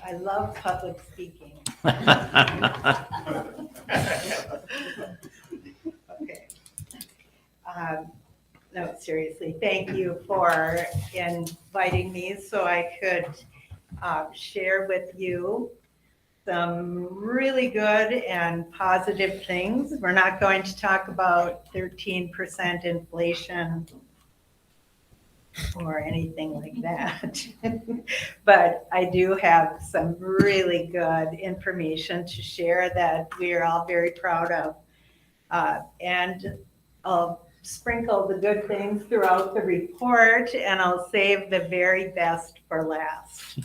I love public speaking. Okay. No, seriously, thank you for inviting me so I could share with you some really good and positive things. We're not going to talk about 13% inflation or anything like that. But I do have some really good information to share that we are all very proud of. And I'll sprinkle the good things throughout the report, and I'll save the very best for last.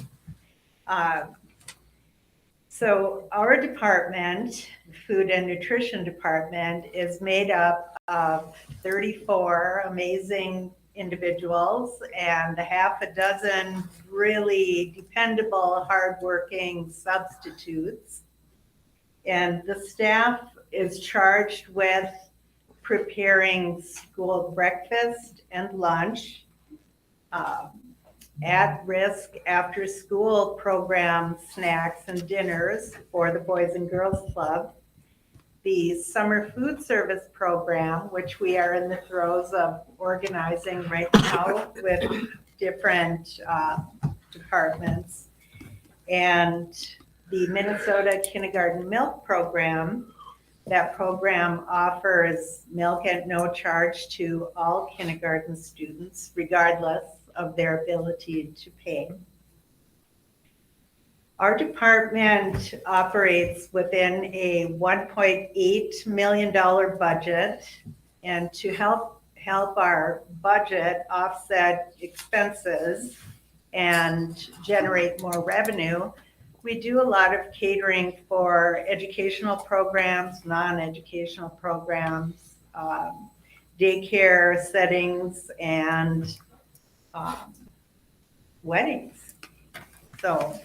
So our department, Food and Nutrition Department, is made up of 34 amazing individuals and a half a dozen really dependable, hardworking substitutes. And the staff is charged with preparing school breakfast and lunch, at-risk after-school programs, snacks, and dinners for the Boys and Girls Club, the summer food service program, which we are in the throes of organizing right now with different departments, and the Minnesota Kindergarten Milk Program. That program offers milk at no charge to all kindergarten students, regardless of their ability to pay. Our department operates within a $1.8 million budget, and to help our budget offset expenses and generate more revenue, we do a lot of catering for educational programs, non-educational programs, daycare settings, and weddings. So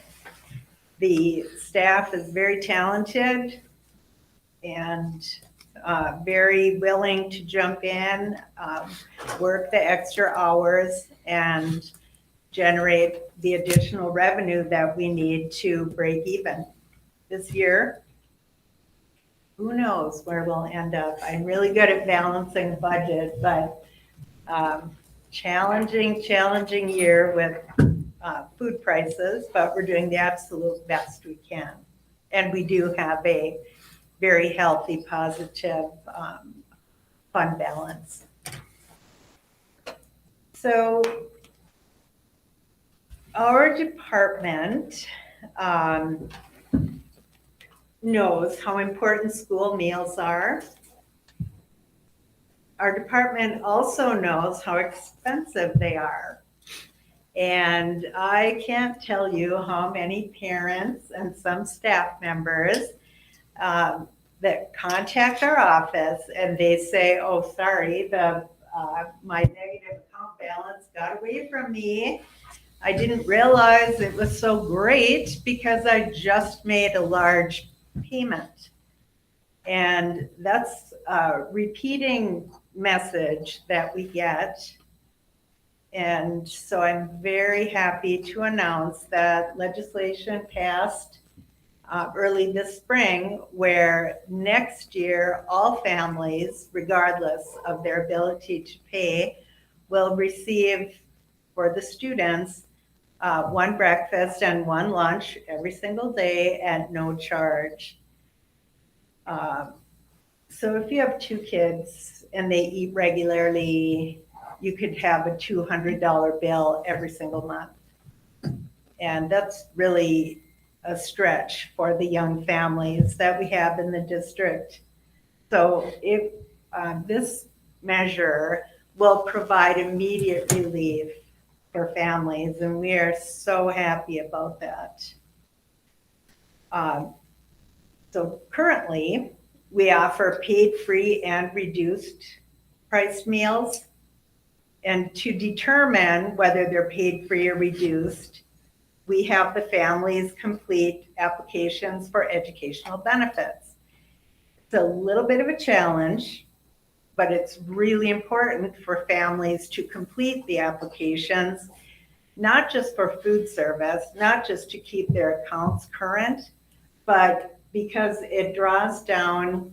the staff is very talented and very willing to jump in, work the extra hours, and generate the additional revenue that we need to break even. This year, who knows where we'll end up. I'm really good at balancing the budget, but challenging year with food prices, but we're doing the absolute best we can. And we do have a very healthy, positive fund balance. So our department knows how important school meals are. Our department also knows how expensive they are. And I can't tell you how many parents and some staff members that contact our office and they say, oh, sorry, my negative account balance got away from me. I didn't realize it was so great because I just made a large payment. And that's a repeating message that we get. And so I'm very happy to announce that legislation passed early this spring, where next year all families, regardless of their ability to pay, will receive for the students one breakfast and one lunch every single day at no charge. So if you have 2 kids and they eat regularly, you could have a $200 bill every single month. And that's really a stretch for the young families that we have in the district. So if this measure will provide immediate relief for families, and we are so happy about that. So currently, we offer paid free and reduced priced meals. And to determine whether they're paid free or reduced, we have the families complete applications for educational benefits. It's a little bit of a challenge, but it's really important for families to complete the applications not just for food service, not just to keep their accounts current, but because it draws down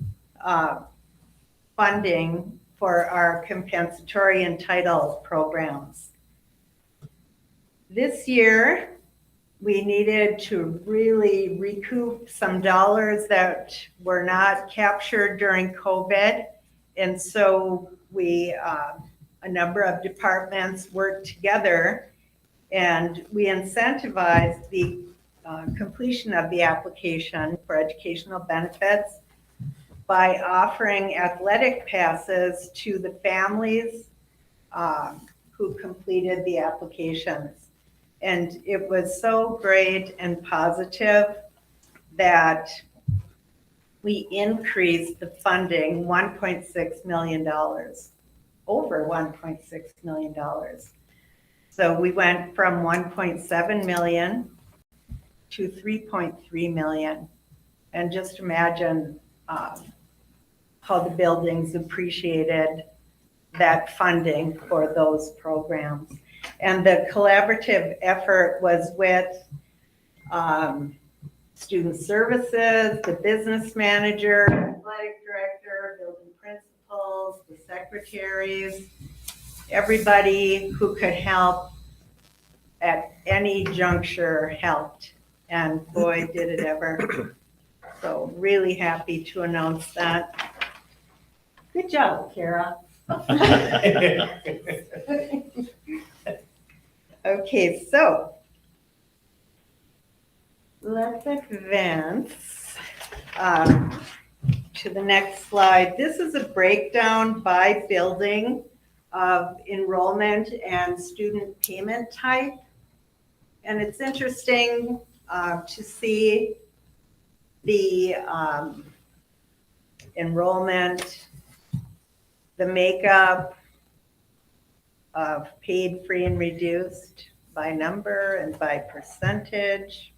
funding for our compensatory and title programs. This year, we needed to really recoup some dollars that were not captured during COVID. And so we, a number of departments worked together and we incentivized the completion of the application for educational benefits by offering athletic passes to the families who completed the applications. And it was so great and positive that we increased the funding $1.6 million, over $1.6 million. So we went from 1.7 million to 3.3 million. And just imagine how the buildings appreciated that funding for those programs. And the collaborative effort was with student services, the business manager, athletic director, building principals, the secretaries, everybody who could help at any juncture helped. And boy, did it ever. So really happy to announce that. Good job, Kara. Okay, so let's advance to the next slide. This is a breakdown by building of enrollment and student payment type. And it's interesting to see the enrollment, the makeup of paid, free, and reduced by number and by percentage.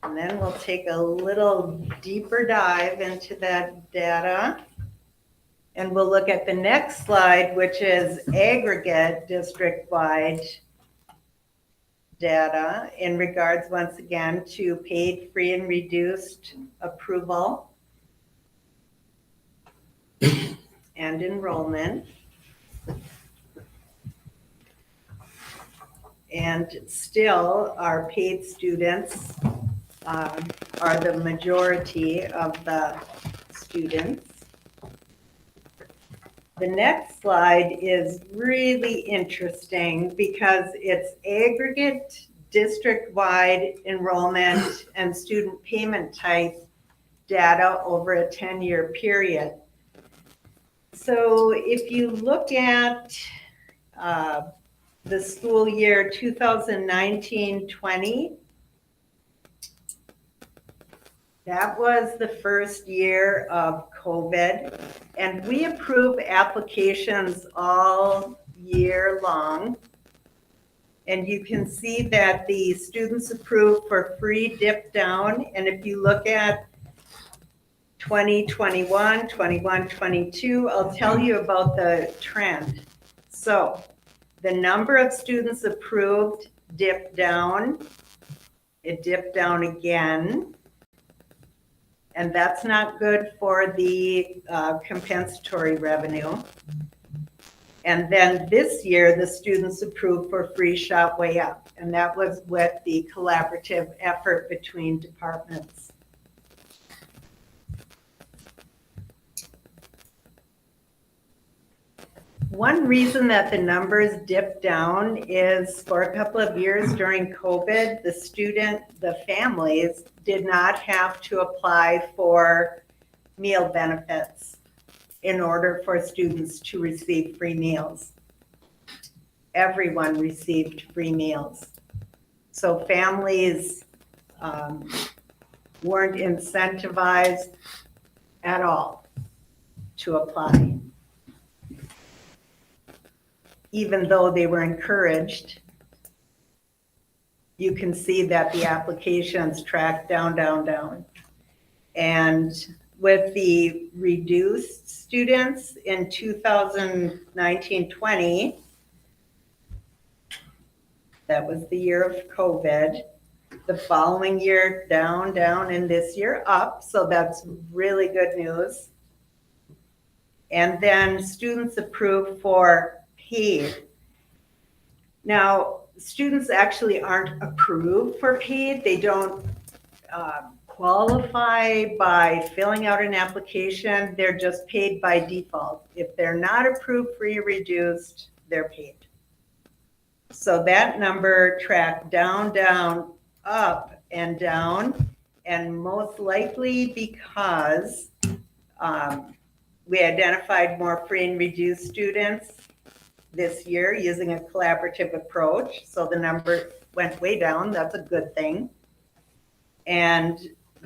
And then we'll take a little deeper dive into that data. And we'll look at the next slide, which is aggregate district-wide data in regards, once again, to paid, free, and reduced approval and enrollment. And still, our paid students are the majority of the students. The next slide is really interesting because it's aggregate district-wide enrollment and student payment type data over a 10-year period. So if you look at the school year 2019-20, that was the first year of COVID, and we approve applications all year long. And you can see that the students approved for free dip down, and if you look at 2021, 21, 22, I'll tell you about the trend. So the number of students approved dipped down, it dipped down again. And that's not good for the compensatory revenue. And then this year, the students approved for free shot way up. And that was with the collaborative effort between departments. One reason that the numbers dipped down is for a couple of years during COVID, the families did not have to apply for meal benefits in order for students to receive free meals. Everyone received free meals. So families weren't incentivized at all to apply, even though they were encouraged. You can see that the applications track down, down, down. And with the reduced students in 2019-20, That was the year of COVID. The following year, down, down, and this year up. So that's really good news. And then students approved for paid. Now, students actually aren't approved for paid. They don't qualify by filling out an application. They're just paid by default. If they're not approved free or reduced, they're paid. So that number tracked down, down, up, and down, and most likely because we identified more free and reduced students this year using a collaborative approach. So the number went way down. That's a good thing. And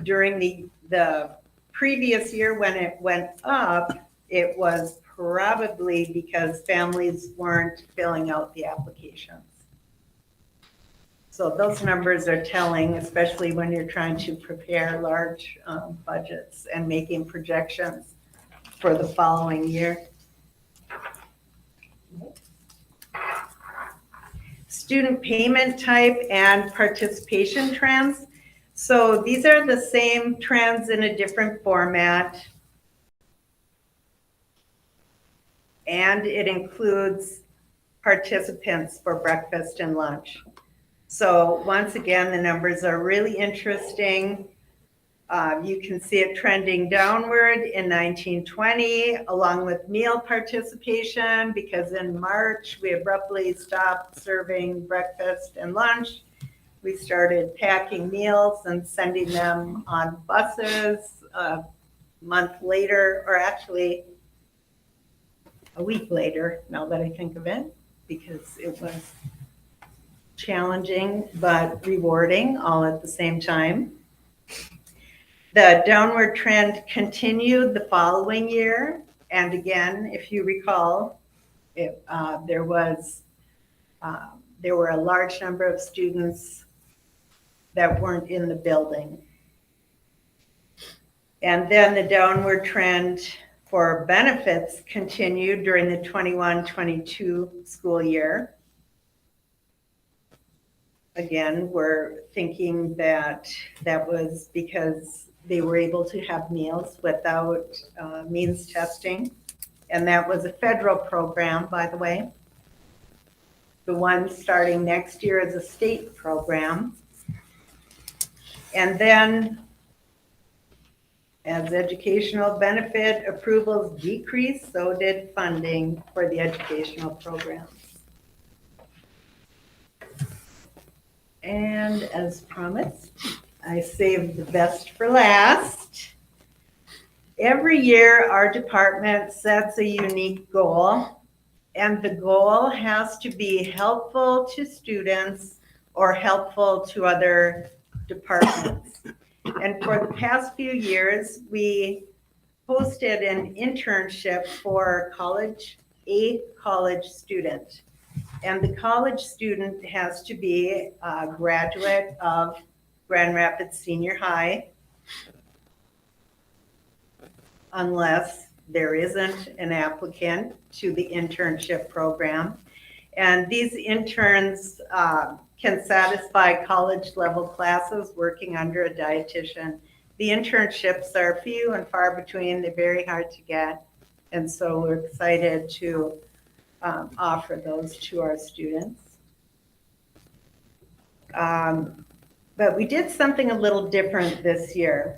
during the previous year when it went up, it was probably because families weren't filling out the applications. So those numbers are telling, especially when you're trying to prepare large budgets and making projections for the following year. Student payment type and participation trends. So these are the same trends in a different format. And it includes participants for breakfast and lunch. So once again, the numbers are really interesting. You can see it trending downward in 1920, along with meal participation, because in March, we abruptly stopped serving breakfast and lunch. We started packing meals and sending them on buses a month later, or actually a week later, now that I think of it, because it was challenging but rewarding all at the same time. The downward trend continued the following year. And again, if you recall, there were a large number of students that weren't in the building. And then the downward trend for benefits continued during the 21-22 school year. Again, we're thinking that that was because they were able to have meals without means testing. And that was a federal program, by the way. The one starting next year is a state program. And then as educational benefit approvals decreased, so did funding for the educational programs. And as promised, I saved the best for last. Every year, our department sets a unique goal, and the goal has to be helpful to students or helpful to other departments. And for the past few years, we hosted an internship for a college student. And the college student has to be a graduate of Grand Rapids Senior High, unless there isn't an applicant to the internship program. And these interns can satisfy college level classes working under a dietitian. The internships are few and far between. They're very hard to get. And so we're excited to offer those to our students. But we did something a little different this year.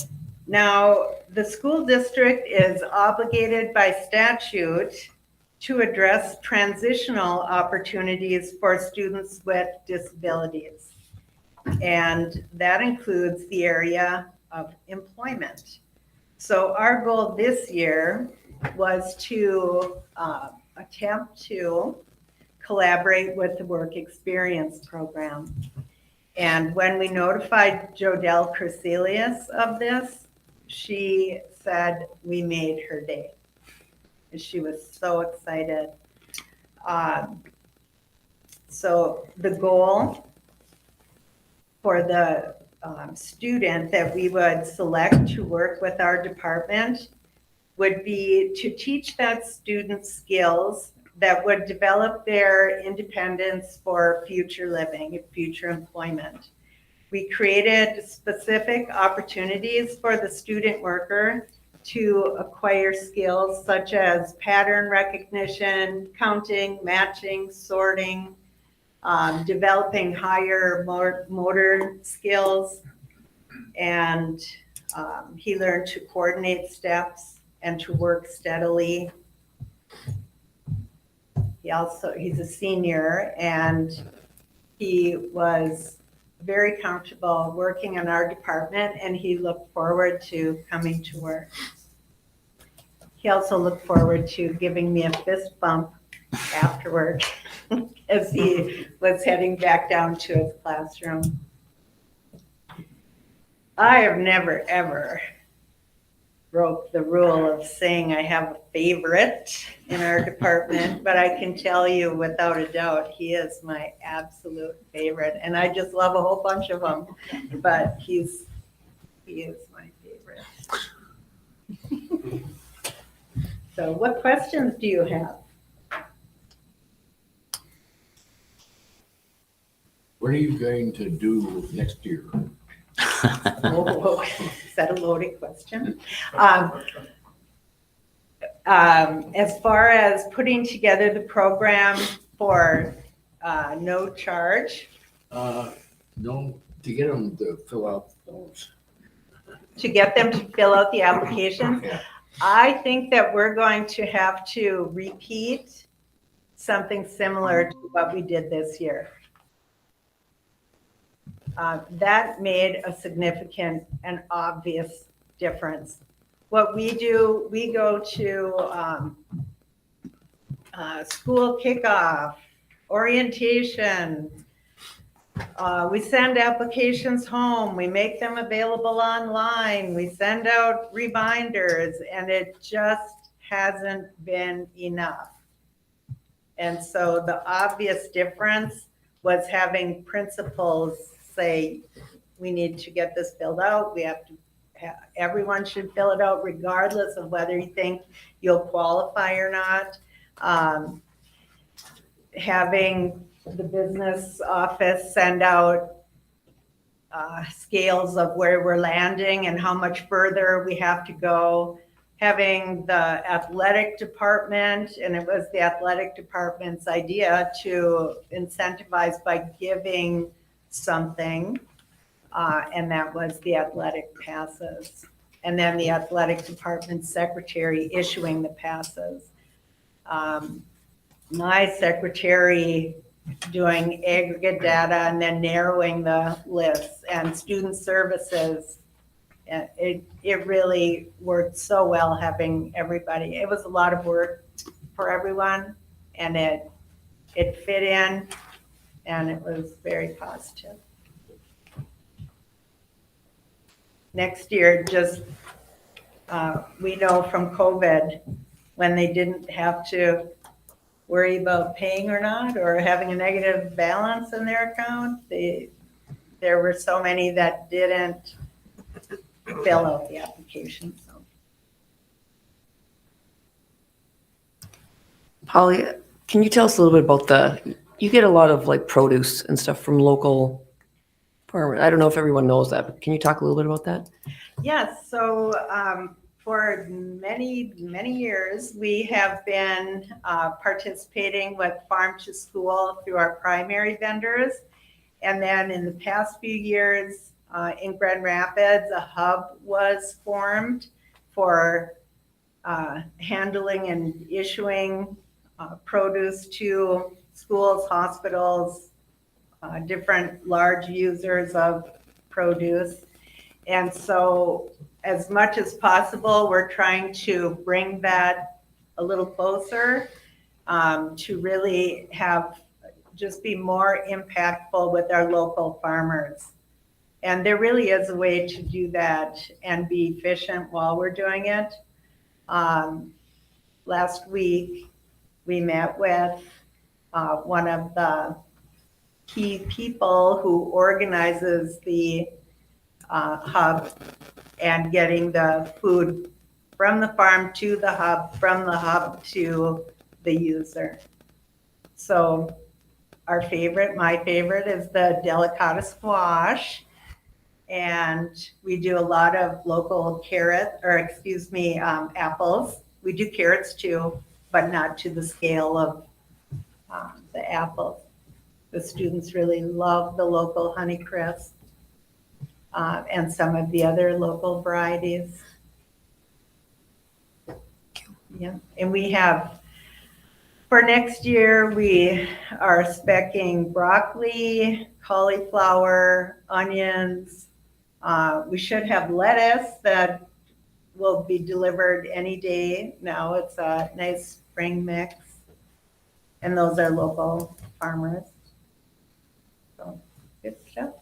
Now, the school district is obligated by statute to address transitional opportunities for students with disabilities. And that includes the area of employment. So our goal this year was to attempt to collaborate with the work experience program. And when we notified Jodelle Crecelius of this, she said we made her day. And she was so excited. So the goal for the student that we would select to work with our department would be to teach that student skills that would develop their independence for future living, future employment. We created specific opportunities for the student worker to acquire skills such as pattern recognition, counting, matching, sorting, developing higher motor skills, and he learned to coordinate steps and to work steadily. He's a senior, and he was very comfortable working in our department, and he looked forward to coming to work. He also looked forward to giving me a fist bump afterward as he was heading back down to his classroom. I have never, ever broke the rule of saying I have a favorite in our department, but I can tell you without a doubt, he is my absolute favorite. And I just love a whole bunch of them, but he is my favorite. So what questions do you have? What are you going to do next year? Oh, is that a loaded question? As far as putting together the program for no charge. No, to get them to fill out those. To get them to fill out the application. Yeah. I think that we're going to have to repeat something similar to what we did this year. That made a significant and obvious difference. What we do, we go to school kickoff, orientation. We send applications home. We make them available online. We send out reminders, and it just hasn't been enough. And so the obvious difference was having principals say, we need to get this filled out. We have to everyone should fill it out regardless of whether you think you'll qualify or not. Having the business office send out scales of where we're landing and how much further we have to go. Having the athletic department, and it was the athletic department's idea to incentivize by giving something. And that was the athletic passes. And then the athletic department secretary issuing the passes. My secretary doing aggregate data and then narrowing the lists, and student services. It really worked so well having everybody. It was a lot of work for everyone, and it fit in, and it was very positive. Next year, just we know from COVID, when they didn't have to worry about paying or not, or having a negative balance in their account, there were so many that didn't fill out the application. So. Polly, can you tell us a little bit about you get a lot of like produce and stuff from local farmers. I don't know if everyone knows that, but can you talk a little bit about that? Yes, so for many, many years, we have been participating with Farm to School through our primary vendors. And then in the past few years in Grand Rapids, a hub was formed for handling and issuing produce to schools, hospitals, different large users of produce. And so as much as possible, we're trying to bring that a little closer to really just be more impactful with our local farmers. And there really is a way to do that and be efficient while we're doing it. Last week, we met with one of the key people who organizes the hub and getting the food from the farm to the hub, from the hub to the user. So my favorite is the delicata squash. And we do a lot of local apples. We do carrots too, but not to the scale of the apples. The students really love the local Honeycrisp and some of the other local varieties. Yeah, and we have, for next year, we are speccing broccoli, cauliflower, onions. We should have lettuce that will be delivered any day. Now it's a nice spring mix. And those are local farmers. So good stuff.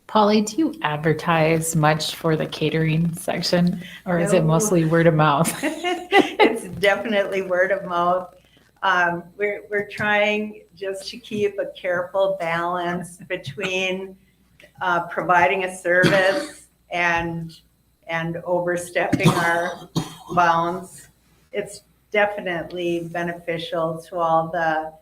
Polly, do you advertise much for the catering section, or is it No. mostly word of mouth? It's definitely word of mouth. We're trying just to keep a careful balance between providing a service and overstepping our bounds. It's definitely beneficial to all the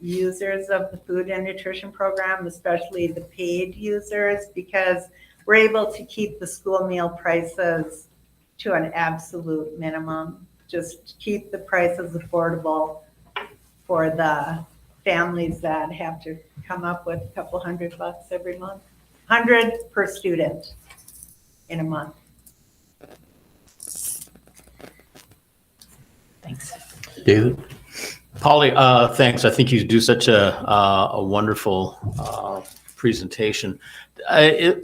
users of the food and nutrition program, especially the paid users, because we're able to keep the school meal prices to an absolute minimum. Just keep the prices affordable for the families that have to come up with a couple $100 every month. 100 per student in a month. Thanks. David? Polly, thanks. I think you do such a wonderful presentation.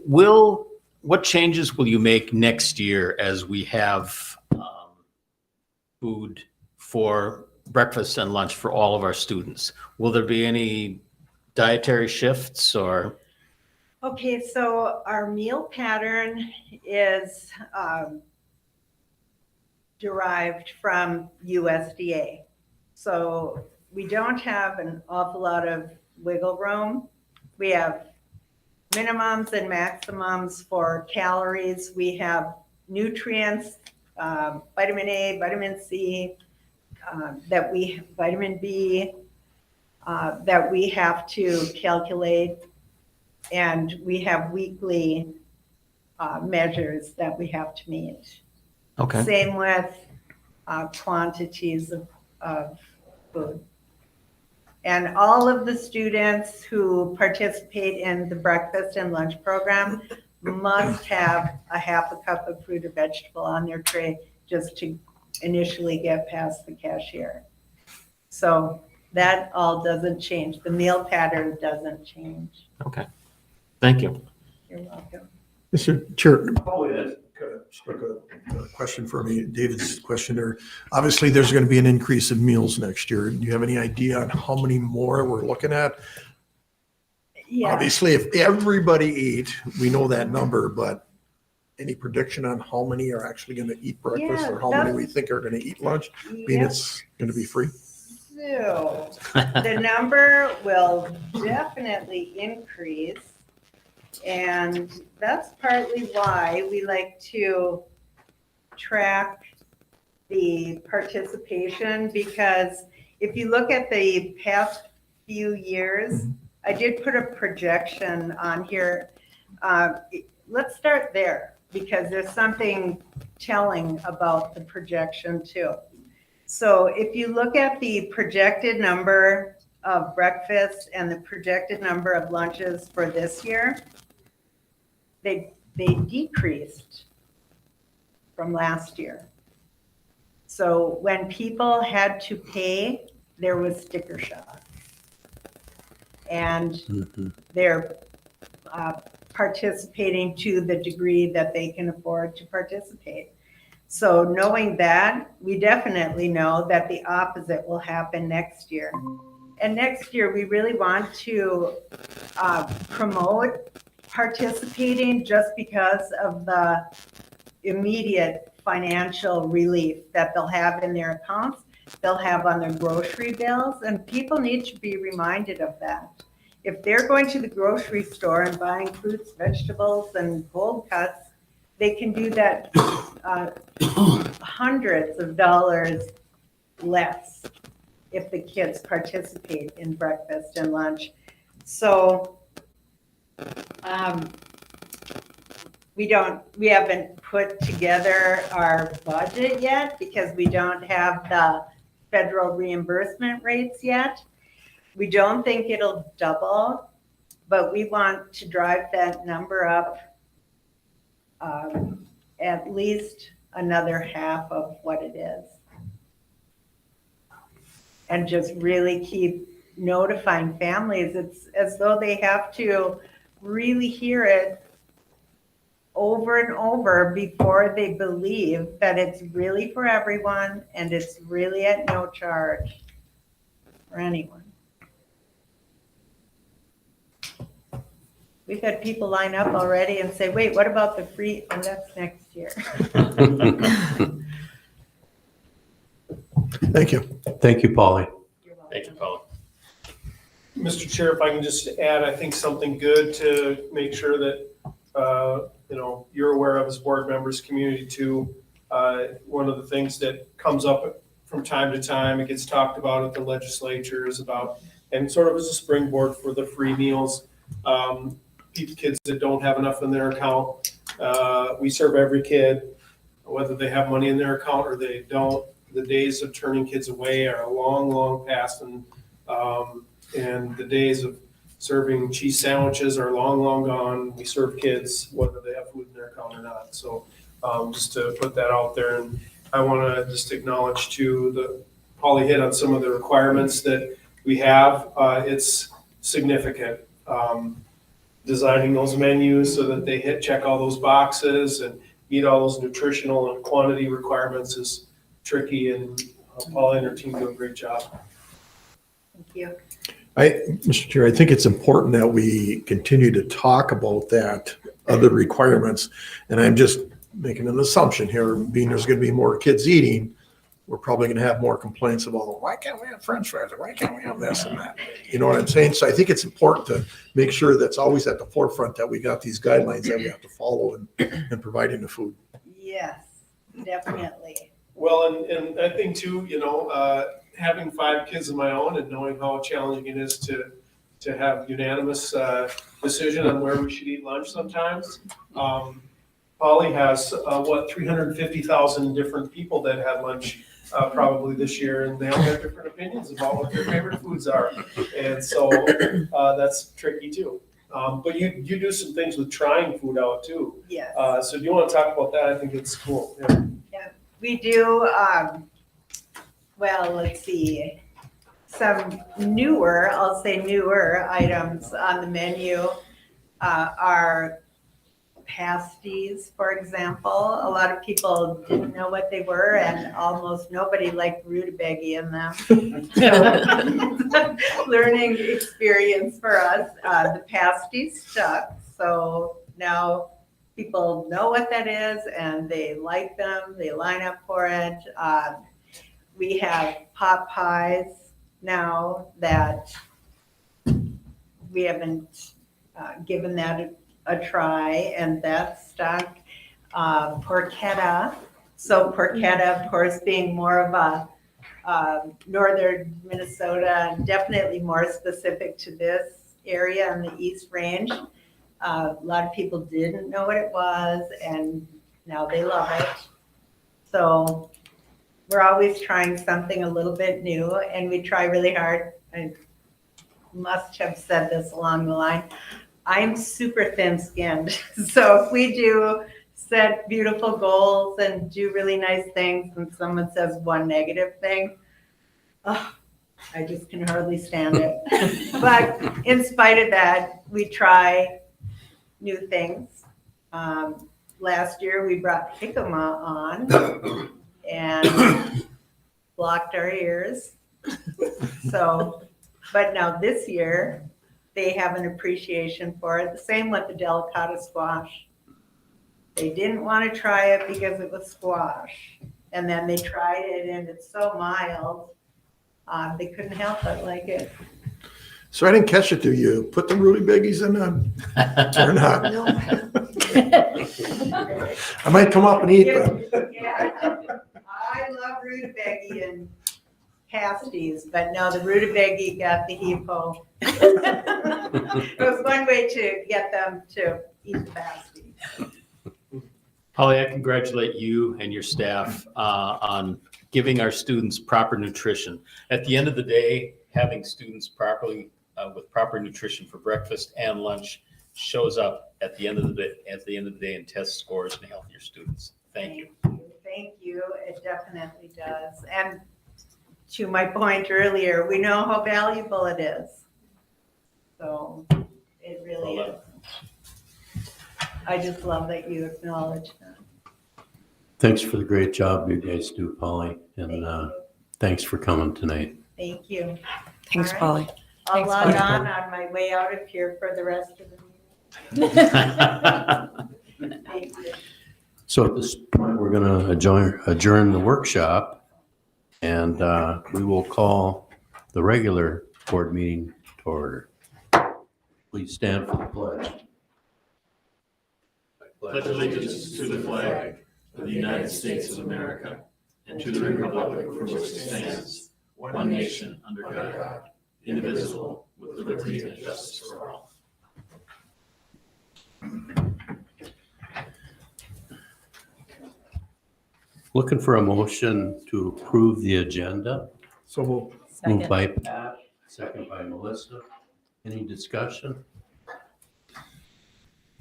What changes will you make next year as we have food for breakfast and lunch for all of our students? Will there be any dietary shifts or? Okay, so our meal pattern is derived from USDA. So we don't have an awful lot of wiggle room. We have minimums and maximums for calories. We have nutrients, vitamin A, vitamin C, vitamin B, that we have to calculate. And we have weekly measures that we have to meet. Okay. Same with quantities of food. And all of the students who participate in the breakfast and lunch program must have a half a cup of fruit or vegetable on their tray just to initially get past the cashier. So that all doesn't change. The meal pattern doesn't change. Okay. Thank you. You're welcome. Mr. Chair, probably that kind of struck a question for me, David's question there. Obviously, there's going to be an increase in meals next year. Do you have any idea on how many more we're looking at? Yeah. Obviously, if everybody ate, we know that number, but any prediction on how many are actually going to eat breakfast or how many we think are going to eat lunch? Being Yep. it's going to be free? So the number will definitely increase. And that's partly why we like to track the participation, because if you look at the past few years, I did put a projection on here. Let's start there because there's something telling about the projection too. So if you look at the projected number of breakfasts and the projected number of lunches for this year, they decreased from last year. So when people had to pay, there was sticker shock. And they're participating to the degree that they can afford to participate. So knowing that, we definitely know that the opposite will happen next year. And next year, we really want to promote participating just because of the immediate financial relief that they'll have in their accounts, they'll have on their grocery bills, and people need to be reminded of that. If they're going to the grocery store and buying fruits, vegetables, and cold cuts, they can do that hundreds of dollars less if the kids participate in breakfast and lunch. So we haven't put together our budget yet because we don't have the federal reimbursement rates yet. We don't think it'll double, but we want to drive that number up at least another half of what it is. And just really keep notifying families. It's as though they have to really hear it over and over before they believe that it's really for everyone and it's really at no charge for anyone. We've had people line up already and say, wait, what about the free? Oh, that's next year. Thank you. Thank you, Polly. Thank you, Paul. Mr. Chair, if I can just add, I think something good to make sure that, you're aware of as board members, community too. One of the things that comes up from time to time, it gets talked about at the legislature is about, and sort of as a springboard for the free meals, kids that don't have enough in their account. We serve every kid, whether they have money in their account or they don't. The days of turning kids away are long, long past, and the days of serving cheese sandwiches are long, long gone. We serve kids whether they have food in their account or not. So just to put that out there, and I want to just acknowledge too, Polly hit on some of the requirements that we have. It's significant. Designing those menus so that they check all those boxes and meet all those nutritional and quantity requirements is tricky, and Polly and her team do a great job. Thank you. Mr. Chair, I think it's important that we continue to talk about that, other requirements. And I'm just making an assumption here, being there's going to be more kids eating, we're probably going to have more complaints about, why can't we have French fries? Or why can't we have this and that? You know what I'm saying? So I think it's important to make sure that's always at the forefront, that we got these guidelines that we have to follow in providing the food. Yes, definitely. Well, and I think too, having 5 kids of my own and knowing how challenging it is to have unanimous decision on where we should eat lunch sometimes. Polly has 350,000 different people that had lunch probably this year, and they all have different opinions about what their favorite foods are, and so that's tricky too. But you do some things with trying food out too. Yes. So if you want to talk about that, I think it's cool. Yeah, we do. Well, let's see. Some newer, I'll say newer items on the menu are pasties, for example. A lot of people didn't know what they were, and almost nobody liked rutabaga in them. So, learning experience for us. The pasties stuck, so now people know what that is, and they like them. They line up for it. We have pot pies now that we haven't given that a try, and that's stuck. Porchetta. So porchetta, of course, being more of a northern Minnesota, definitely more specific to this area on the East Range. A lot of people didn't know what it was, and now they love it. So we're always trying something a little bit new, and we try really hard. I must have said this along the line. I'm super thin-skinned, so if we do set beautiful goals and do really nice things, and someone says one negative thing, oh, I just can hardly stand it. But in spite of that, we try new things. Last year, we brought jicama on and blocked our ears. So, but now this year, they have an appreciation for it. The same with the delicata squash. They didn't want to try it because it was squash. And then they tried it, and it's so mild, they couldn't help but like it. So I didn't catch it. Do you put the rutabagas in them or not? I might come up and eat them. Yeah. I love rutabaga and pasties, but no, the rutabaga got the heave-ho. It was one way to get them to eat the pasties. Holly, I congratulate you and your staff on giving our students proper nutrition. At the end of the day, having students properly with proper nutrition for breakfast and lunch shows up at the end of the day in test scores and healthier students. Thank you. Thank you. It definitely does. And to my point earlier, we know how valuable it is. So it really is. I just love that you acknowledge that. Thanks for the great job you guys do, Polly, Thank and you. thanks for coming tonight. Thank you. Thanks, All right. Polly. I'll Thanks, log Polly. on my way out of here for the rest of the meeting. Thank you. So at this point, we're going to adjourn the workshop, and we will call the regular board meeting to order. Please stand for the pledge. Pledge allegiance to the flag of the United States of America and to the republic for which it stands, one nation under God, indivisible, with liberty and justice for all. Looking for a motion to approve the agenda. So we'll Moved by Pat, second by Melissa. Any discussion?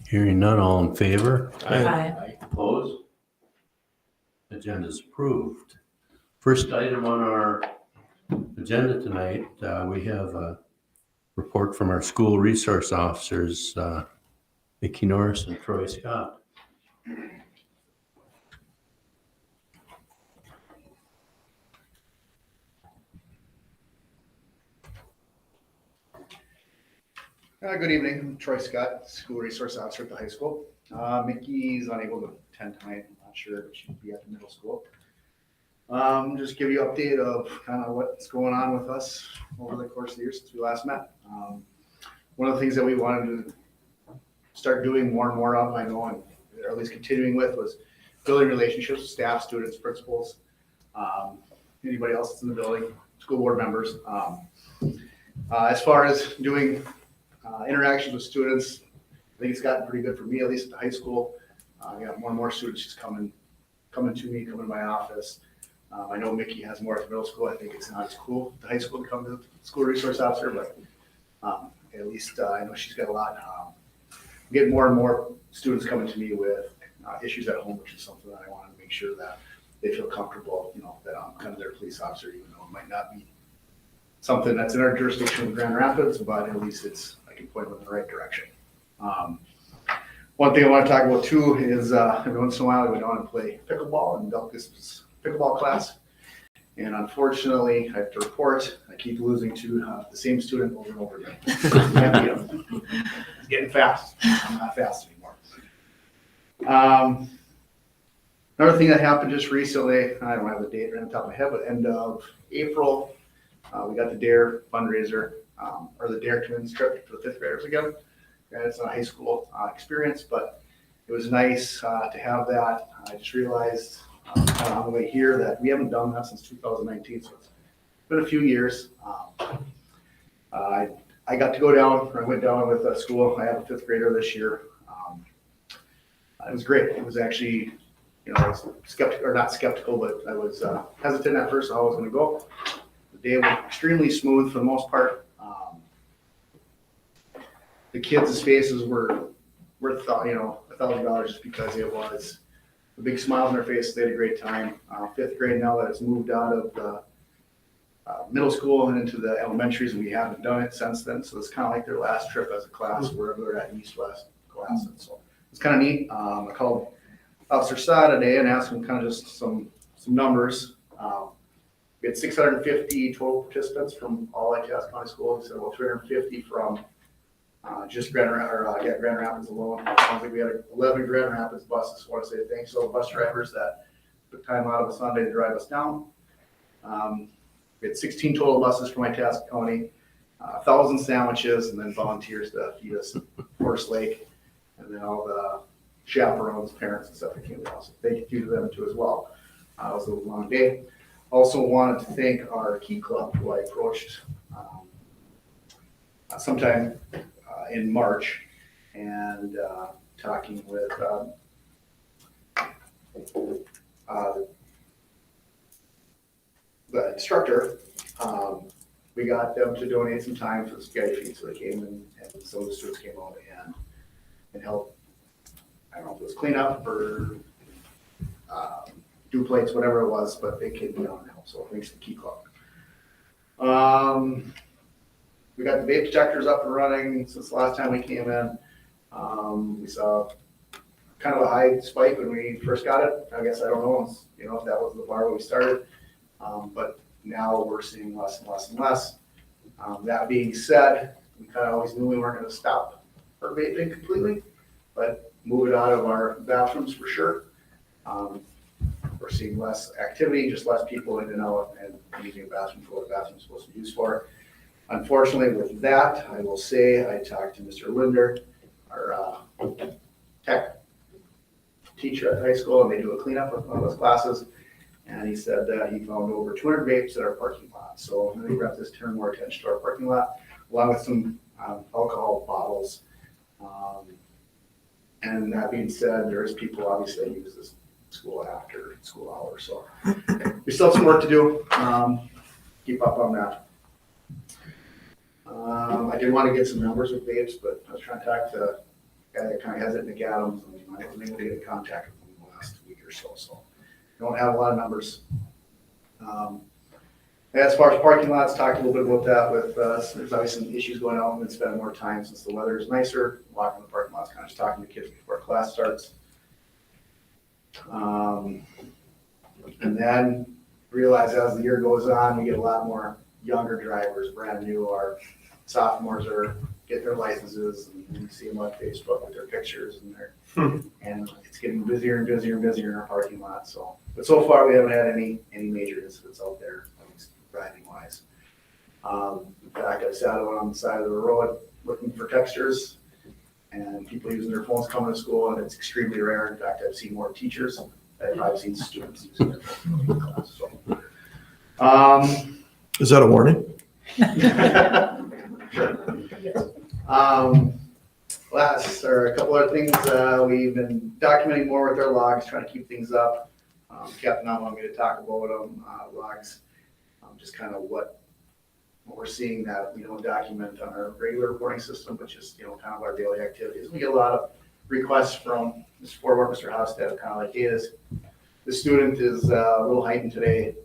Hearing none, all in favor? Aye. Opposed? Agenda's approved. First item on our agenda tonight, we have a report from our school resource officers, Vicki Norris and Troy Scott. Good evening. I'm Troy Scott, School Resource Officer at the high school. Mickey's unable to attend tonight. I'm not sure, but she'll be at the middle school. Just give you an update of kind of what's going on with us over the course of the year since we last met. One of the things that we wanted to start doing more and more of, I know, and or at least continuing with, was building relationships with staff, students, principals, anybody else that's in the building, school board members. As far as doing interactions with students, I think it's gotten pretty good for me, at least at the high school. I got more and more students just coming to me, coming to my office. I know Mickey has more at the middle school. I think it's not as cool at the high school to come to the school resource officer, but at least I know she's got a lot. I'm getting more and more students coming to me with issues at home, which is something that I want to make sure that they feel comfortable, that I'm kind of their police officer, even though it might not be something that's in our jurisdiction in Grand Rapids, but at least I can point them in the right direction. One thing I want to talk about too is every once in a while we go down and play pickleball, and Delkus pickleball class. And unfortunately, I have to report, I keep losing to the same student over and over again. Can't beat him. He's getting fast. I'm not fast anymore. Another thing that happened just recently, I don't have the date right on the top of my head, but end of April, we got the DARE fundraiser, or the DARE Twins trip for the fifth graders again. And it's not a high school experience, but it was nice to have that. I just realized kind of on the way here that we haven't done that since 2019, so it's been a few years. I got to go down, or I went down with a school. I have a fifth grader this year. It was great. It was actually, I was skeptical, or not skeptical, but I was hesitant at first how I was going to go. The day went extremely smooth for the most part. The kids' faces were worth, $1,000 just because it was a big smile on their face. They had a great time. Fifth grade now that it's moved out of the middle school and into the elementaries, and we haven't done it since then. So it's kind of like their last trip as a class, wherever they're at, East-West class. And so it's kind of neat. I called Officer Sa today and asked him kind of just some numbers. We had 650 total participants from all ITS County schools. He said, well, 350 from just Grand Rapids alone. Sounds like we had 11 Grand Rapids buses. I want to say thanks to all the bus drivers that took time out of a Sunday to drive us down. We had 16 total buses from Itasca County, 1,000 sandwiches, and then volunteers to feed us at Forest Lake, and then all the chaperones, parents and stuff that came to us. Thank you to them too as well. It was a long day. Also wanted to thank our Key Club, who I approached sometime in March, and talking with the instructor. We got them to donate some time for the spaghetti feed, so they came and some of the students came out and helped. I don't know if it was cleanup or do plates, whatever it was, but they came down and helped. So thanks to the Key Club. We got the vape detectors up and running since the last time we came in. We saw kind of a high spike when we first got it. I guess I don't know, if that was the bar where we started, but now we're seeing less and less and less. That being said, we kind of always knew we weren't going to stop our vaping completely, but move it out of our bathrooms for sure. We're seeing less activity, just less people in and out and using a bathroom for what the bathroom is supposed to be used for. Unfortunately, with that, I will say I talked to Mr. Linder, our tech teacher at high school, and they do a cleanup of one of those classes. And he said that he found over 200 vapes at our parking lot. So I think we have to turn more attention to our parking lot, along with some alcohol bottles. And that being said, there's people obviously that use this school after school hours. So we still have some work to do. Keep up on that. I did want to get some numbers with vapes, but I was trying to talk to a guy that kind of has it, Nick Adams, and I wasn't able to get in contact with him the last week or so. So I don't have a lot of numbers. As far as parking lots, talked a little bit about that with us. There's obviously some issues going on. We've been spending more time since the weather is nicer. Walking the parking lots, kind of just talking to kids before class starts. And then realize as the year goes on, we get a lot more younger drivers, brand new. Our sophomores are getting their licenses, and you see them on Facebook with their pictures and it's getting busier and busier and busier in our parking lot. So, but so far we haven't had any major incidents out there, at least driving wise. In fact, I sat on the side of the road looking for textures and people using their phones coming to school, and it's extremely rare. In fact, I've seen more teachers than I've seen students using their phones in class. So, Is that a warning? Sure. A couple other things, we've been documenting more with our logs, trying to keep things up. Captain not wanting me to talk about them, logs, just kind of what we're seeing that we don't document on our regular reporting system, but just, kind of our daily activities. We get a lot of requests from Mr. Forward, Mr. Hofstad, kind of like, hey, the student is a little heightened today.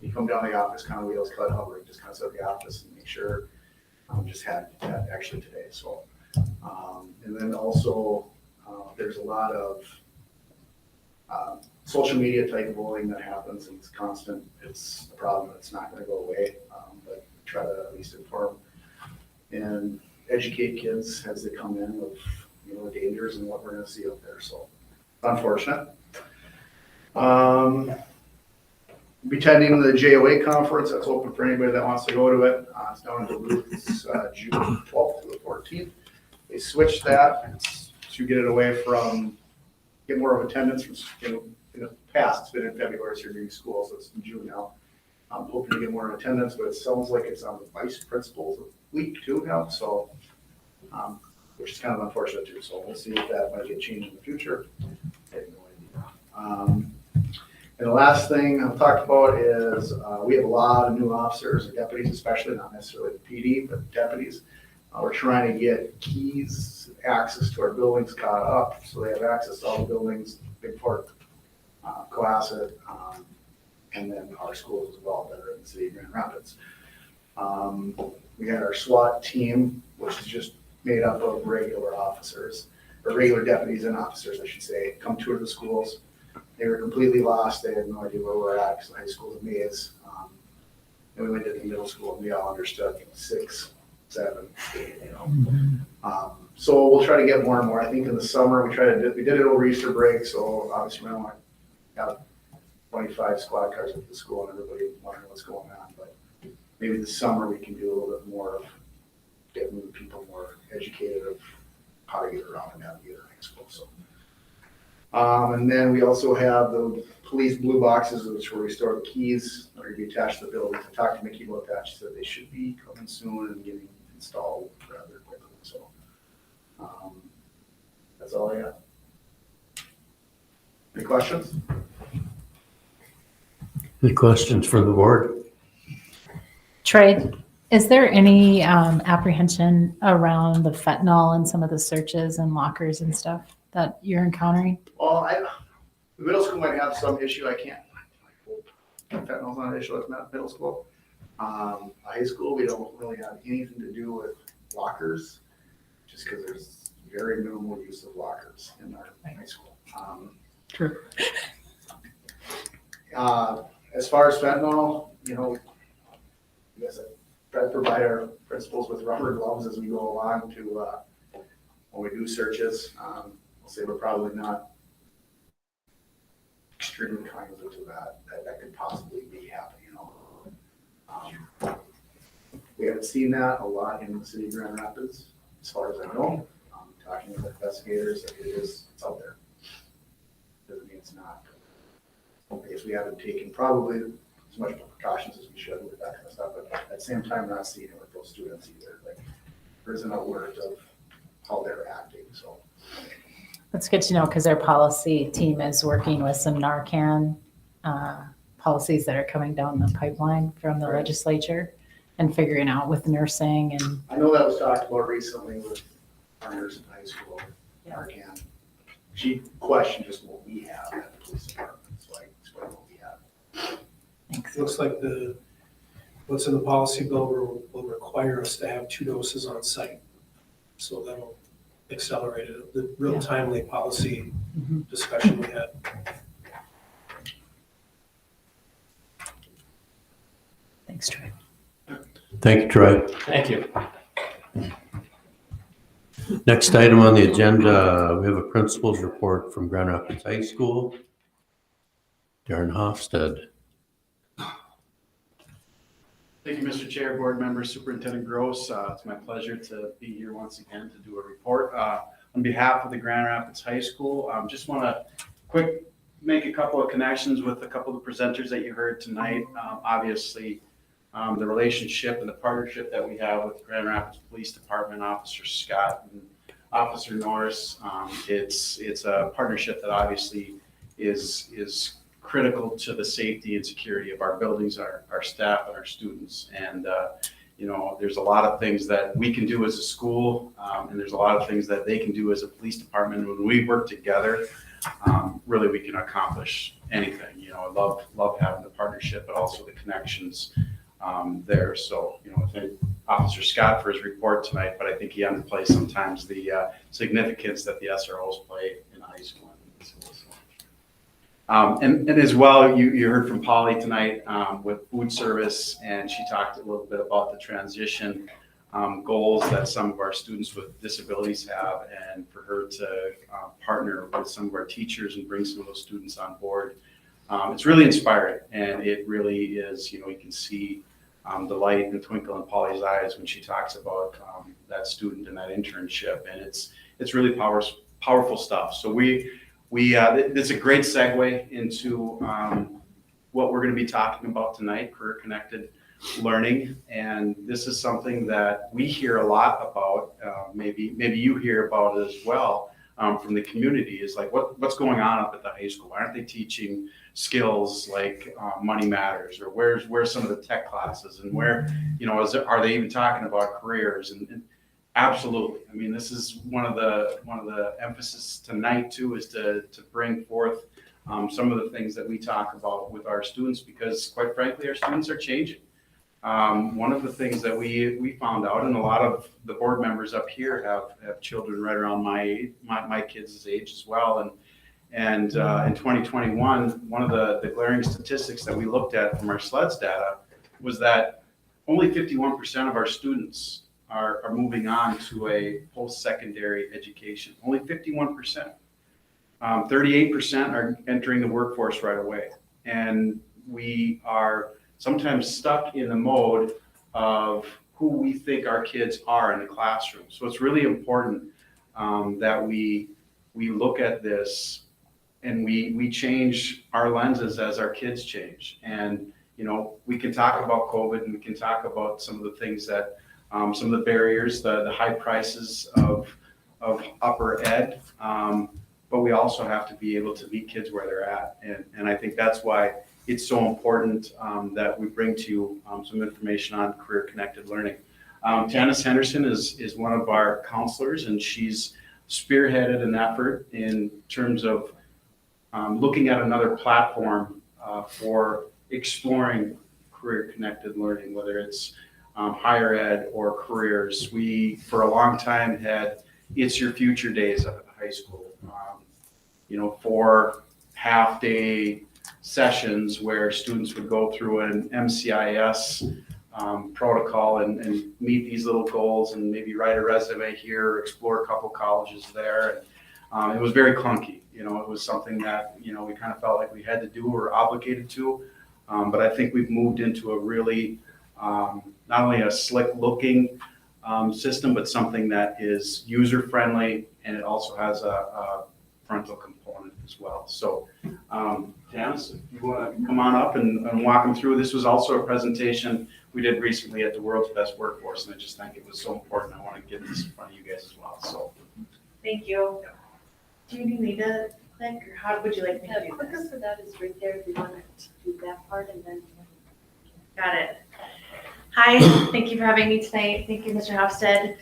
You come down to the office, kind of wheels cut hovering, just kind of sit at the office and make sure just had actually today. So, and then also there's a lot of social media type bullying that happens, and it's constant. It's a problem that's not going to go away, but try to at least inform and educate kids as they come in of the dangers and what we're going to see out there. So, unfortunate. Be attending the JOA conference. That's open for anybody that wants to go to it. It's down in Duluth. It's June 12th to the 14th. They switched that to get it away from, get more of attendance from, in the past, it's been in February, so you're doing school, so it's in June now. I'm hoping to get more attendance, but it sounds like it's on the vice principal's week too now, so, which is kind of unfortunate too. So we'll see if that might get changed in the future. I have no idea. And the last thing I've talked about is we have a lot of new officers and deputies, especially not necessarily the PD, but deputies. We're trying to get keys, access to our buildings caught up, so they have access to all the buildings, Big Fork, Cohasset, and then our schools as well that are in the city of Grand Rapids. We had our SWAT team, which is just made up of regular officers, or regular deputies and officers, I should say, come tour the schools. They were completely lost. They had no idea where we're at because the high school's a maze. And we went to the middle school and we all understood 6, 7, 8, So we'll try to get more and more. I think in the summer we did it over Easter break. So obviously we don't want to have 25 squad cars at the school and everybody wondering what's going on. But maybe this summer we can do a little bit more of getting people more educated of how to get around and navigate our high school, so. And then we also have the police blue boxes, which where we store the keys, that are gonna be attached to the building. I talked to Mickey about that, she said they should be coming soon and getting installed rather quickly, so. That's all I got. Any questions? Any questions from the board? Troy, is there any apprehension around the fentanyl and some of the searches and lockers and stuff that you're encountering? Well, the middle school might have some issue, I can't. Fentanyl's not an issue at middle school. High school, we don't really have anything to do with lockers, just because there's very minimal use of lockers in our high school. True. As far as fentanyl, I guess I try to provide our principals with rubber gloves as we go along to, when we do searches. I'll say we're probably not extremely cognizant of that could possibly be happening, we haven't seen that a lot in the city of Grand Rapids, as far as I know. Talking with investigators, it's out there. Doesn't mean it's not. I guess we haven't taken probably as much precautions as we should with that kind of stuff, but at the same time, not seeing it with those students either. Like, there isn't a word of how they're acting, so. That's good to know because our policy team is working with some Narcan policies that are coming down the pipeline from the legislature and figuring out with nursing and. I know that was talked about recently with our nurse in high school, Narcan. She questioned just what we have at the police department, so I explained what we have. Thanks. Looks like what's in the policy bill will require us to have 2 doses on site. So that'll accelerate it, the real timely policy discussion we had. Thanks, Troy. Thank you, Troy. Thank you. Next item on the agenda, we have a principal's report from Grand Rapids High School. Darren Hofstad. Thank you, Mr. Chair, board members, Superintendent Gross. It's my pleasure to be here once again to do a report. On behalf of the Grand Rapids High School, just want to make a couple of connections with a couple of the presenters that you heard tonight. Obviously, the relationship and the partnership that we have with the Grand Rapids Police Department, Officer Scott and Officer Norris. It's a partnership that obviously is critical to the safety and security of our buildings, our staff, and our students. And there's a lot of things that we can do as a school, and there's a lot of things that they can do as a police department. When we work together, really we can accomplish anything. I love having the partnership, but also the connections there. So, I thank Officer Scott for his report tonight, but I think he underplays sometimes the significance that the SROs play in high school. And as well, you heard from Polly tonight with food service, and she talked a little bit about the transition goals that some of our students with disabilities have, and for her to partner with some of our teachers and bring some of those students on board. It's really inspiring, and it really is, you can see the light and twinkle in Polly's eyes when she talks about that student and that internship, and it's really powerful stuff. So this is a great segue into what we're going to be talking about tonight, career-connected learning. And this is something that we hear a lot about, maybe you hear about it as well from the community, is like what's going on up at the high school? Why aren't they teaching skills like money matters, or where's some of the tech classes, and where, are they even talking about careers? And absolutely. I mean, this is one of the emphasis tonight too, is to bring forth some of the things that we talk about with our students, because quite frankly, our students are changing. One of the things that we found out, and a lot of the board members up here have children right around my kids' age as well. And in 2021, one of the glaring statistics that we looked at from our SLEDS data was that only 51% of our students are moving on to a post-secondary education. Only 51%. 38% are entering the workforce right away. And we are sometimes stuck in the mode of who we think our kids are in the classroom. So it's really important that we look at this and we change our lenses as our kids change. And, you know, we can talk about COVID and we can talk about some of the things that, some of the barriers, the high prices of upper ed. But we also have to be able to meet kids where they're at. And I think that's why it's so important that we bring to you some information on career-connected learning. Tanis Henderson is one of our counselors, and she's spearheaded an effort in terms of looking at another platform for exploring career-connected learning, whether it's higher ed or careers. We, for a long time, had It's Your Future days at high school. You know, 4 half-day sessions where students would go through an MCIS protocol and meet these little goals and maybe write a resume here, explore a couple colleges there. And it was very clunky. You know, it was something that, you know, we kind of felt like we had to do or obligated to. But I think we've moved into a really, not only a slick looking system, but something that is user friendly, and it also has a frontal component as well. So, Tanis, if you want to come on up and walk them through. This was also a presentation we did recently at the World's Best Workforce, and I just think it was so important. I want to get this in front of you guys as well. So, thank you. Do you need me to click, or how would you like me to do Clicker this? for that is right there if you want to do that part, and then. Got it. Hi, thank you for having me tonight. Thank you, Mr. Hofstad.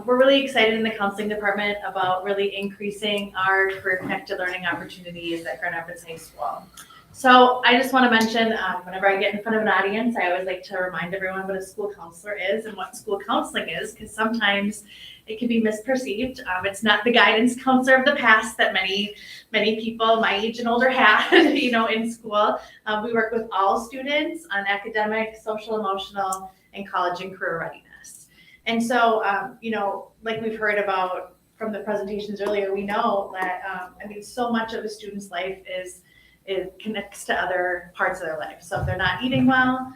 We're really excited in the counseling department about really increasing our career-connected learning opportunities at Grand Rapids High School. So I just want to mention, whenever I get in front of an audience, I always like to remind everyone what a school counselor is and what school counseling is, because sometimes it can be misperceived. It's not the guidance counselor of the past that many people my age and older had, you know, in school. We work with all students on academic, social, emotional, and college and career readiness. And so, you know, like we've heard about from the presentations earlier, we know that, so much of a student's life it connects to other parts of their life. So if they're not eating well,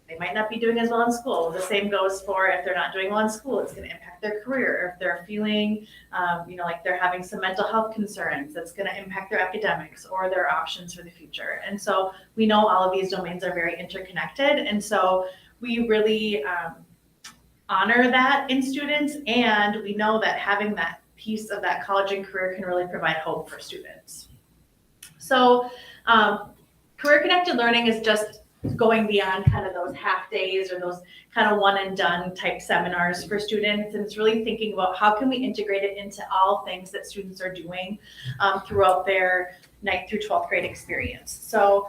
they might not be doing as well in school. The same goes for if they're not doing well in school, it's going to impact their career. Or if they're feeling, like they're having some mental health concerns, that's going to impact their academics or their options for the future. And so we know all of these domains are very interconnected. And so we really honor that in students. And we know that having that piece of that college and career can really provide hope for students. So career-connected learning is just going beyond kind of those half days or those kind of one and done type seminars for students. And it's really thinking about how can we integrate it into all things that students are doing throughout their 9th through 12th grade experience. So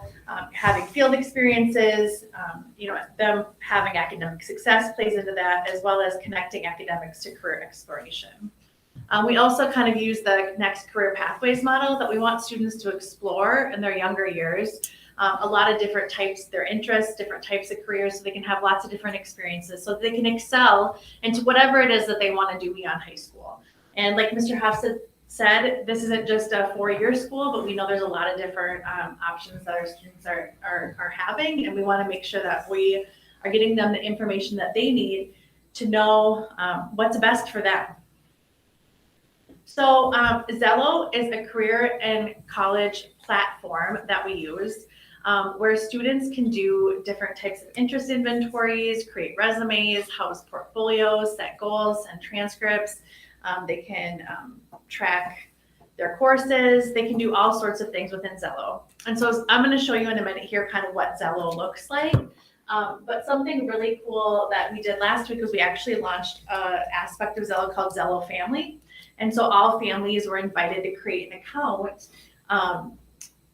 having field experiences, them having academic success plays into that, as well as connecting academics to career exploration. We also kind of use the next career pathways model that we want students to explore in their younger years. A lot of different types, their interests, different types of careers, so they can have lots of different experiences, so they can excel into whatever it is that they want to do beyond high school. And like Mr. Hofstad said, this isn't just a 4-year school, but we know there's a lot of different options that our students are having, and we want to make sure that we are getting them the information that they need to know what's best for them. So Zello is a career and college platform that we use where students can do different types of interest inventories, create resumes, house portfolios, set goals and transcripts. They can track their courses. They can do all sorts of things within Zello. And so I'm going to show you in a minute here kind of what Zello looks like. But something really cool that we did last week was we actually launched an aspect of Zello called Zello Family. And so all families were invited to create an account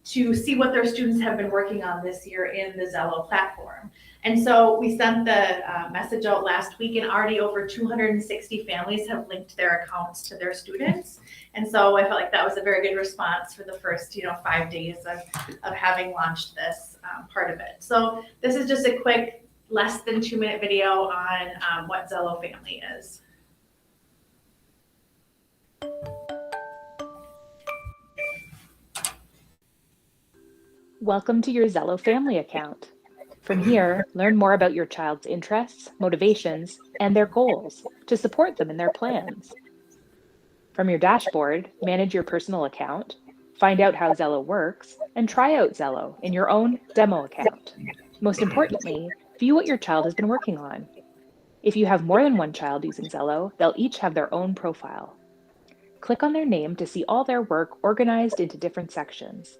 to see what their students have been working on this year in the Zello platform. And so we sent the message out last week, and already over 260 families have linked their accounts to their students. And so I felt like that was a very good response for the first 5 days of having launched this part of it. So this is just a quick, less than 2-minute video on what Zello Family is. Welcome to your Zello Family account. From here, learn more about your child's interests, motivations, and their goals to support them in their plans. From your dashboard, manage your personal account, find out how Zello works, and try out Zello in your own demo account. Most importantly, view what your child has been working on. If you have more than one child using Zello, they'll each have their own profile. Click on their name to see all their work organized into different sections.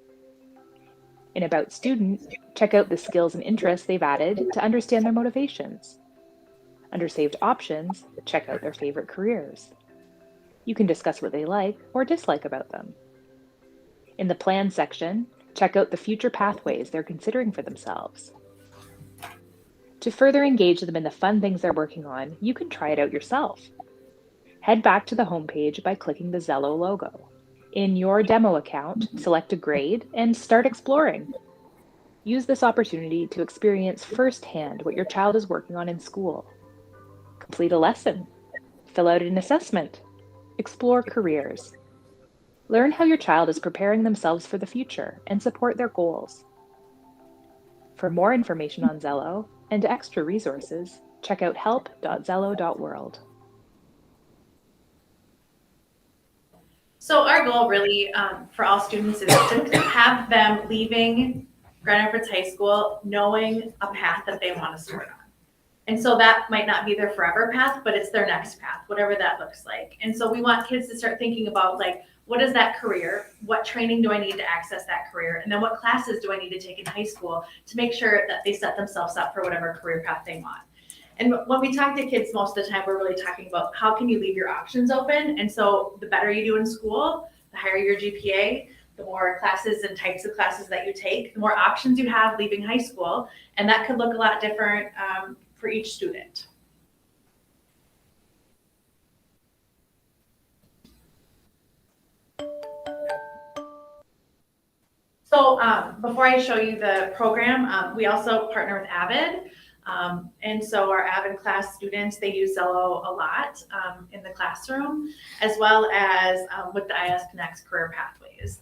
In About Student, check out the skills and interests they've added to understand their motivations. Under Saved Options, check out their favorite careers. You can discuss what they like or dislike about them. In the Plan section, check out the future pathways they're considering for themselves. To further engage them in the fun things they're working on, you can try it out yourself. Head back to the homepage by clicking the Zello logo. In your demo account, select a grade and start exploring. Use this opportunity to experience firsthand what your child is working on in school. Complete a lesson. Fill out an assessment. Explore careers. Learn how your child is preparing themselves for the future and support their goals. For more information on Zello and extra resources, check out help.zello.world. So our goal really for all students is to have them leaving Grand Rapids High School knowing a path that they want to start on. And so that might not be their forever path, but it's their next path, whatever that looks like. And so we want kids to start thinking about like, what is that career? What training do I need to access that career? And then what classes do I need to take in high school to make sure that they set themselves up for whatever career path they want? And when we talk to kids most of the time, we're really talking about how can you leave your options open? And so the better you do in school, the higher your GPA, the more classes and types of classes that you take, the more options you have leaving high school. And that could look a lot different for each student. So before I show you the program, we also partner with Avid. And so our Avid class students, they use Zello a lot in the classroom, as well as with the IS Connects career pathways.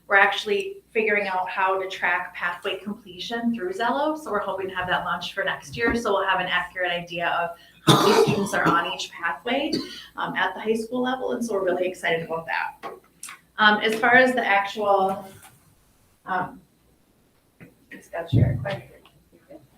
We're actually figuring out how to track pathway completion through Zello. So we're hoping to have that launched for next year. So we'll have an accurate idea of how many students are on each pathway at the high school level. And so we're really excited about that. As far as the actual, it's got your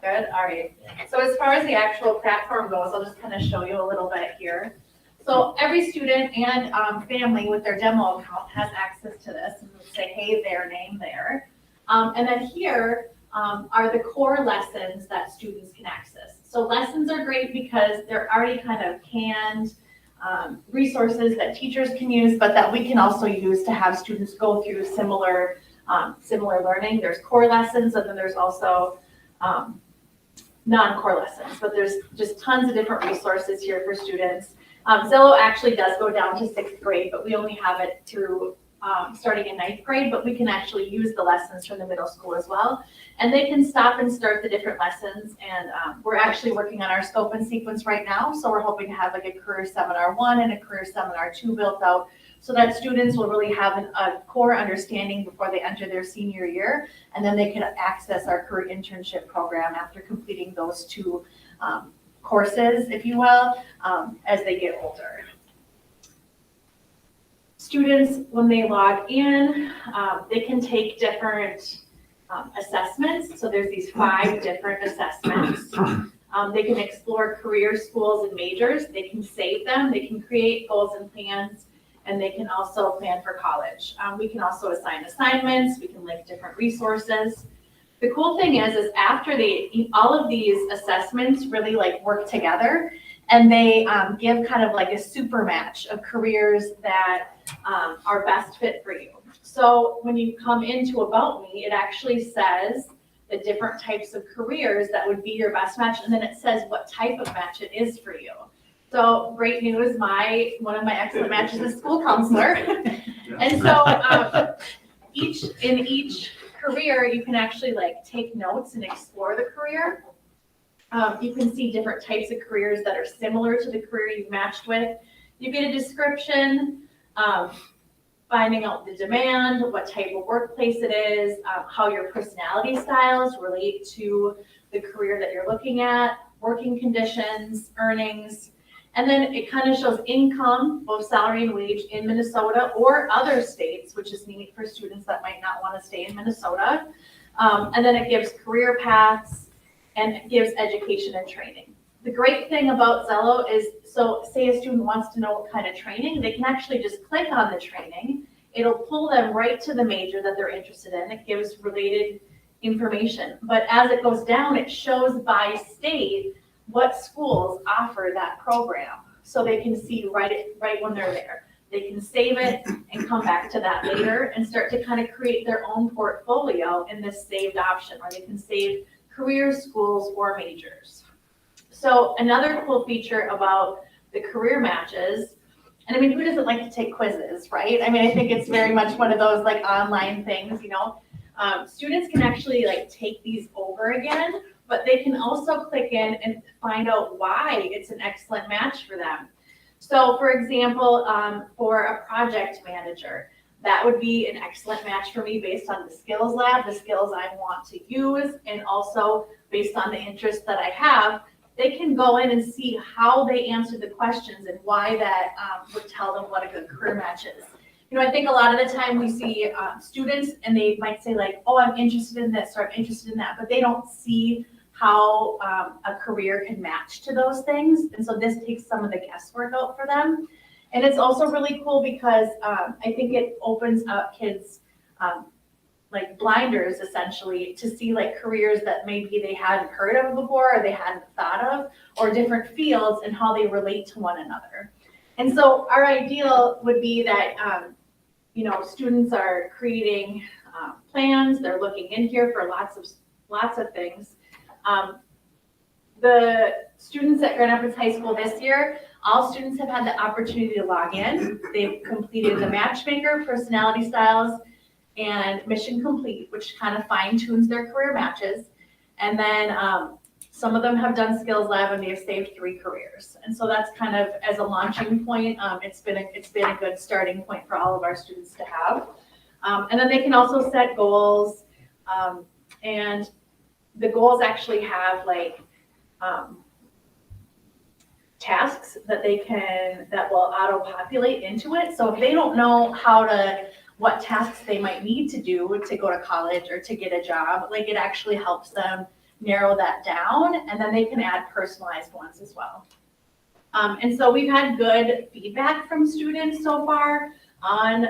good. All right. So as far as the actual platform goes, I'll just kind of show you a little bit here. So every student and family with their demo account has access to this, and we'll say, hey, their name there. And then here are the core lessons that students can access. So lessons are great because they're already kind of canned resources that teachers can use, but that we can also use to have students go through similar learning. There's core lessons, and then there's also non-core lessons, but there's just tons of different resources here for students. Zello actually does go down to 6th grade, but we only have it through starting in 9th grade, but we can actually use the lessons from the middle school as well. And they can stop and start the different lessons. And we're actually working on our scope and sequence right now. So we're hoping to have like a career seminar 1 and a career seminar 2 built out so that students will really have a core understanding before they enter their senior year. And then they can access our career internship program after completing those 2 courses, if you will, as they get older. Students, when they log in, they can take different assessments. So there's these 5 different assessments. They can explore career schools and majors. They can save them. They can create goals and plans, and they can also plan for college. We can also assign assignments. We can link different resources. The cool thing is after all of these assessments really like work together, and they give kind of like a super match of careers that are best fit for you. So when you come into About Me, it actually says the different types of careers that would be your best match, and then it says what type of match it is for you. So great news, one of my excellent matches is school counselor. And so in each career, you can actually like take notes and explore the career. You can see different types of careers that are similar to the career you've matched with. You get a description, finding out the demand, what type of workplace it is, how your personality styles relate to the career that you're looking at, working conditions, earnings, And then it kind of shows income, both salary and wage in Minnesota or other states, which is neat for students that might not want to stay in Minnesota. And then it gives career paths and it gives education and training. The great thing about Zello is, so say a student wants to know what kind of training, they can actually just click on the training. It'll pull them right to the major that they're interested in. It gives related information. But as it goes down, it shows by state what schools offer that program. So they can see right when they're there. They can save it and come back to that later and start to kind of create their own portfolio in this saved option, or they can save career schools or majors. So another cool feature about the career matches, and I mean, who doesn't like to take quizzes, right? I mean, I think it's very much one of those like online things, you know. Students can actually like take these over again, but they can also click in and find out why it's an excellent match for them. So for example, for a project manager, that would be an excellent match for me based on the skills lab, the skills I want to use, and also based on the interest that I have. They can go in and see how they answered the questions and why that would tell them what a good career match is. You know, I think a lot of the time we see students and they might say like, oh, I'm interested in this or I'm interested in that, but they don't see how a career can match to those things. And so this takes some of the guesswork out for them. And it's also really cool because I think it opens up kids like blinders essentially to see like careers that maybe they hadn't heard of before or they hadn't thought of, or different fields and how they relate to one another. And so our ideal would be that, you know, students are creating plans, they're looking in here for lots of things. The students at Grand Rapids High School this year, all students have had the opportunity to log in. They've completed the matchmaker, personality styles, and mission complete, which kind of fine tunes their career matches. And then some of them have done skills lab and they've saved 3 careers. And so that's kind of as a launching point, it's been a good starting point for all of our students to have. And then they can also set goals, and the goals actually have like tasks that that will auto-populate into it. So if they don't know what tasks they might need to do to go to college or to get a job, like it actually helps them narrow that down, and then they can add personalized ones as well. And so we've had good feedback from students so far on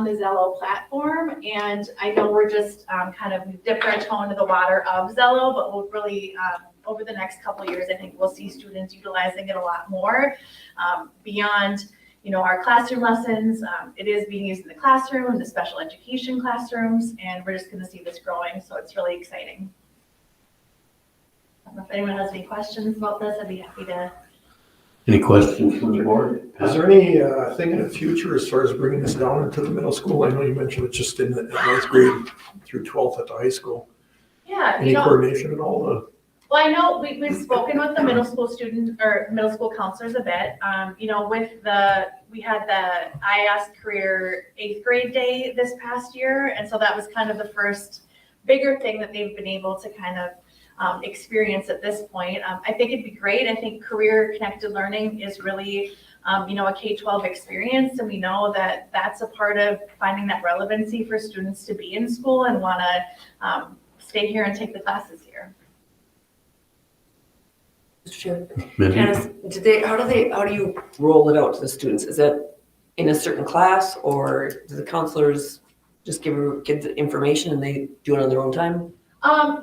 the Zello platform, and I know we're just we've dipped our toe into the water of Zello, but we'll really over the next couple of years, I think we'll see students utilizing it a lot more beyond, you know, our classroom lessons. It is being used in the classroom and the special education classrooms, and we're just going to see this growing, so it's really exciting. I don't know if anyone has any questions about this. I'd be happy to. Any questions from the board? Is there any thing in the future as far as bringing this down into the middle school? I know you mentioned it's just in the 9th grade through 12th at the high school. Yeah. Any coordination at all? Well, I know we've spoken with the middle school student or middle school counselors a bit. You know, we had the ISD career 8th grade day this past year. And so that was kind of the first bigger thing that they've been able to kind of experience at this point. I think it'd be great. I think career connected learning is really, you know, a K-12 experience. And we know that that's a part of finding that relevancy for students to be in school and want to stay here and take the classes here. Mr. Chair, Mindy? Candace, how do you roll it out to the students? Is that in a certain class, or do the counselors just give kids the information and they do it on their own time?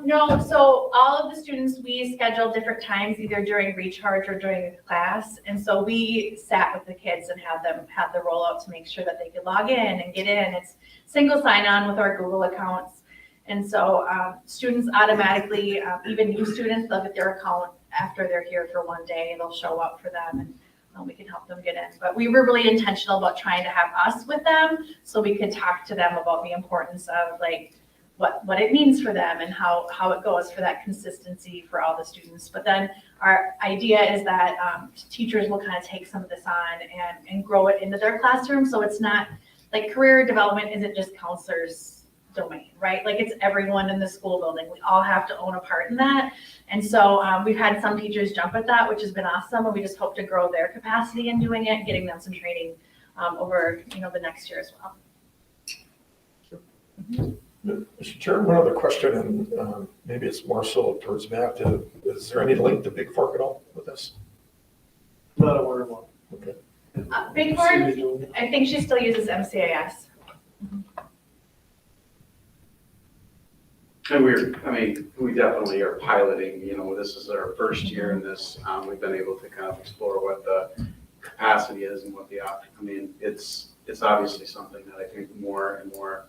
No, so all of the students, we schedule different times, either during recharge or during class. And so we sat with the kids and had them have the rollout to make sure that they could log in and get in. It's single sign-on with our Google accounts. And so students automatically, even new students, they'll get their account after they're here for one day. It'll show up for them and we can help them get in. But we were really intentional about trying to have us with them so we could talk to them about the importance of like what it means for them and how it goes for that consistency for all the students. But then our idea is that teachers will kind of take some of this on and grow it into their classroom. So it's not like career development isn't just counselors domain, right? Like it's everyone in the school building. We all have to own a part in that. And so we've had some teachers jump at that, which has been awesome. And we just hope to grow their capacity in doing it, getting them some training over, the next year as well. Mr. Chair, one other question, and maybe it's more so towards Matt. Is there any link to Big Fork at all with this? Not aware of one. Okay. Big Fork, I think she still uses MCAS. And we definitely are piloting, this is our first year in this. We've been able to kind of explore what the capacity is and what it's obviously something that I think more and more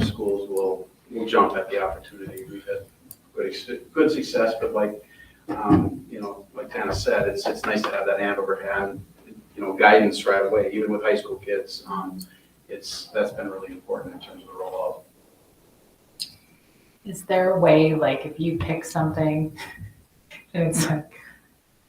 schools will jump at the opportunity. We've had good success, but like Tana said, it's nice to have that hand over hand, guidance right away, even with high school kids. That's been really important in terms of the rollout. Is there a way, like, if you pick something and it's like,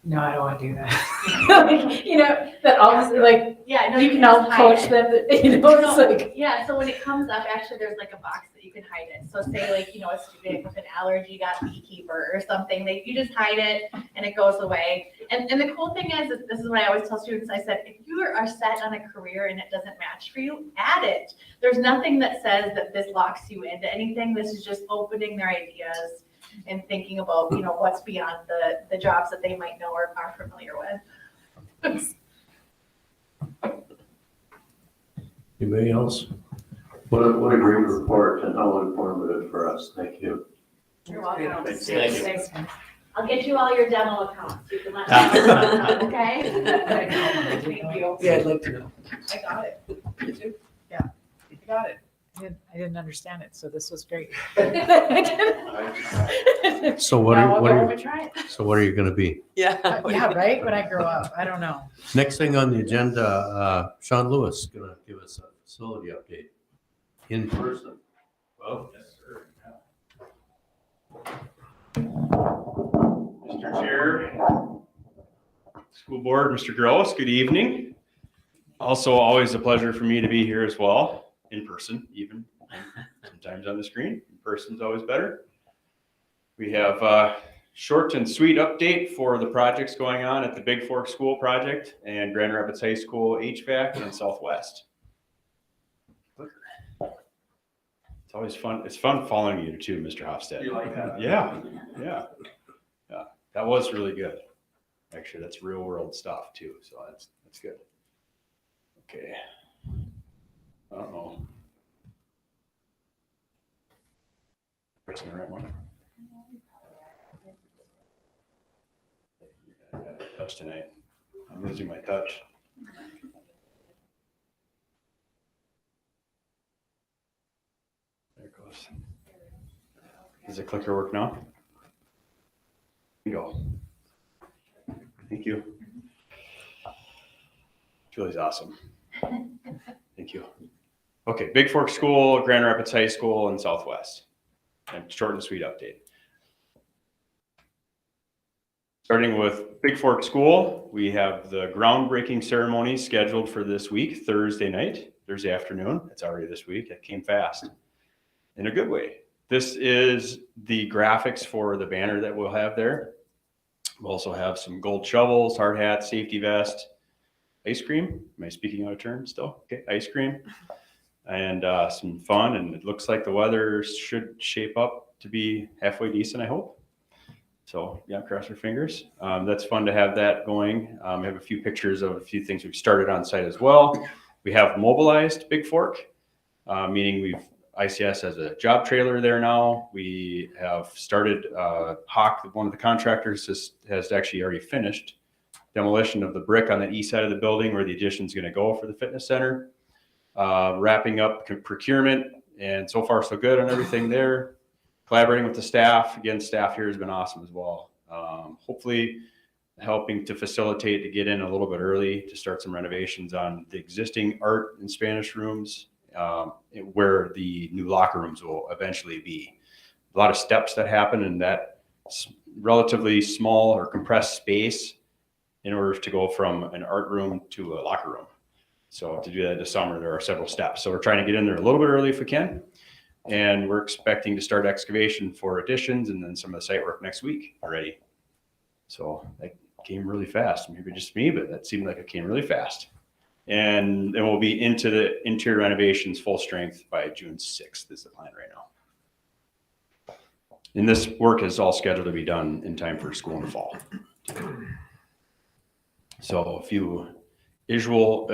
no, I don't want to do that. That almost like, Yeah, no, you can just help hide coach it. them, it's like. Yeah, so when it comes up, actually, there's like a box that you can hide it. So say like, a student with an allergy got beekeeper or something, you just hide it and it goes away. And the cool thing is, this is what I always tell students, I said, if you are set on a career and it doesn't match for you, add it. There's nothing that says that this locks you into anything. This is just opening their ideas and thinking about, what's beyond the jobs that they might know or are familiar with. Anybody else? What a great report and how informative for us. Thank you. You're welcome. Thank you. Thanks, man. I'll get you all your demo accounts. You can let me know, okay? Thank you. Yeah, I'd like to know. I got it. You too? Yeah, I got it. I didn't understand it, so this was great. So what Now I'll go are home and try it. so what are you going to be? Yeah. Yeah, right? When I grow up, I don't know. Next thing on the agenda, Sean Lewis going to give us a facility update in person. Well, yes, sir. Mr. Chair, School Board, Mr. Gross, good evening. Also, always a pleasure for me to be here as well, in person even, sometimes on the screen. In person is always better. We have a short and sweet update for the projects going on at the Big Fork School project and Grand Rapids High School HVAC and Southwest. It's always fun. It's fun following you too, Mr. Hofstad. You like that? Yeah. That was really good. Actually, that's real world stuff too. So that's good. Okay. I don't know. Pressing the right one. I got a touch tonight. I'm losing my touch. There it goes. Does the clicker work now? Go. Thank you. Julie's awesome. Thank you. Okay, Big Fork School, Grand Rapids High School, and Southwest. And short and sweet update. Starting with Big Fork School, we have the groundbreaking ceremony scheduled for this week, Thursday afternoon. It's already this week. It came fast in a good way. This is the graphics for the banner that we'll have there. We'll also have some gold shovels, hard hat, safety vest, ice cream. Am I speaking out of turn still? Okay, ice cream. And some fun. And it looks like the weather should shape up to be halfway decent, I hope. So yeah, cross your fingers. That's fun to have that going. We have a few pictures of a few things we've started on site as well. We have mobilized Big Fork, meaning ICS has a job trailer there now. We have started, Hawk, one of the contractors, has actually already finished demolition of the brick on the east side of the building where the addition is going to go for the fitness center. Wrapping up procurement, and so far so good on everything there. Collaborating with the staff. Again, staff here has been awesome as well. Hopefully helping to facilitate to get in a little bit early to start some renovations on the existing art and Spanish rooms, where the new locker rooms will eventually be. A lot of steps that happen in that relatively small or compressed space in order to go from an art room to a locker room. So to do that this summer, there are several steps. So we're trying to get in there a little bit early if we can. And we're expecting to start excavation for additions and then some of the site work next week already. So that came really fast. Maybe just me, but that seemed like it came really fast. And then we'll be into the interior renovations full strength by June 6th is the plan right now. And this work is all scheduled to be done in time for school in the fall. So a few visual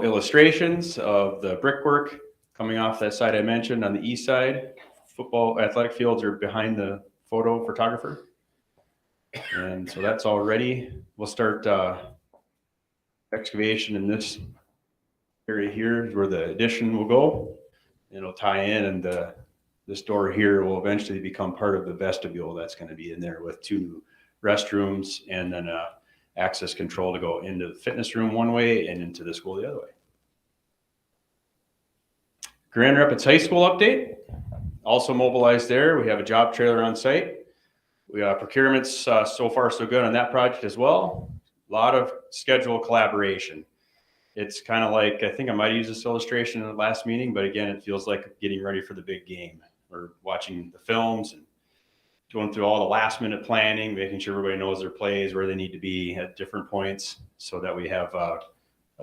illustrations of the brickwork coming off that side I mentioned on the east side. Football athletic fields are behind the photo photographer. And so that's all ready. We'll start excavation in this area here is where the addition will go. It'll tie in, and this door here will eventually become part of the vestibule that's going to be in there with 2 new restrooms and then access control to go into the fitness room one way and into the school the other way. Grand Rapids High School update. Also mobilized there. We have a job trailer on site. We have procurements so far so good on that project as well. A lot of schedule collaboration. It's kind of like, I think I might use this illustration in the last meeting, but again, it feels like getting ready for the big game. We're watching the films and going through all the last minute planning, making sure everybody knows their plays, where they need to be at different points so that we have a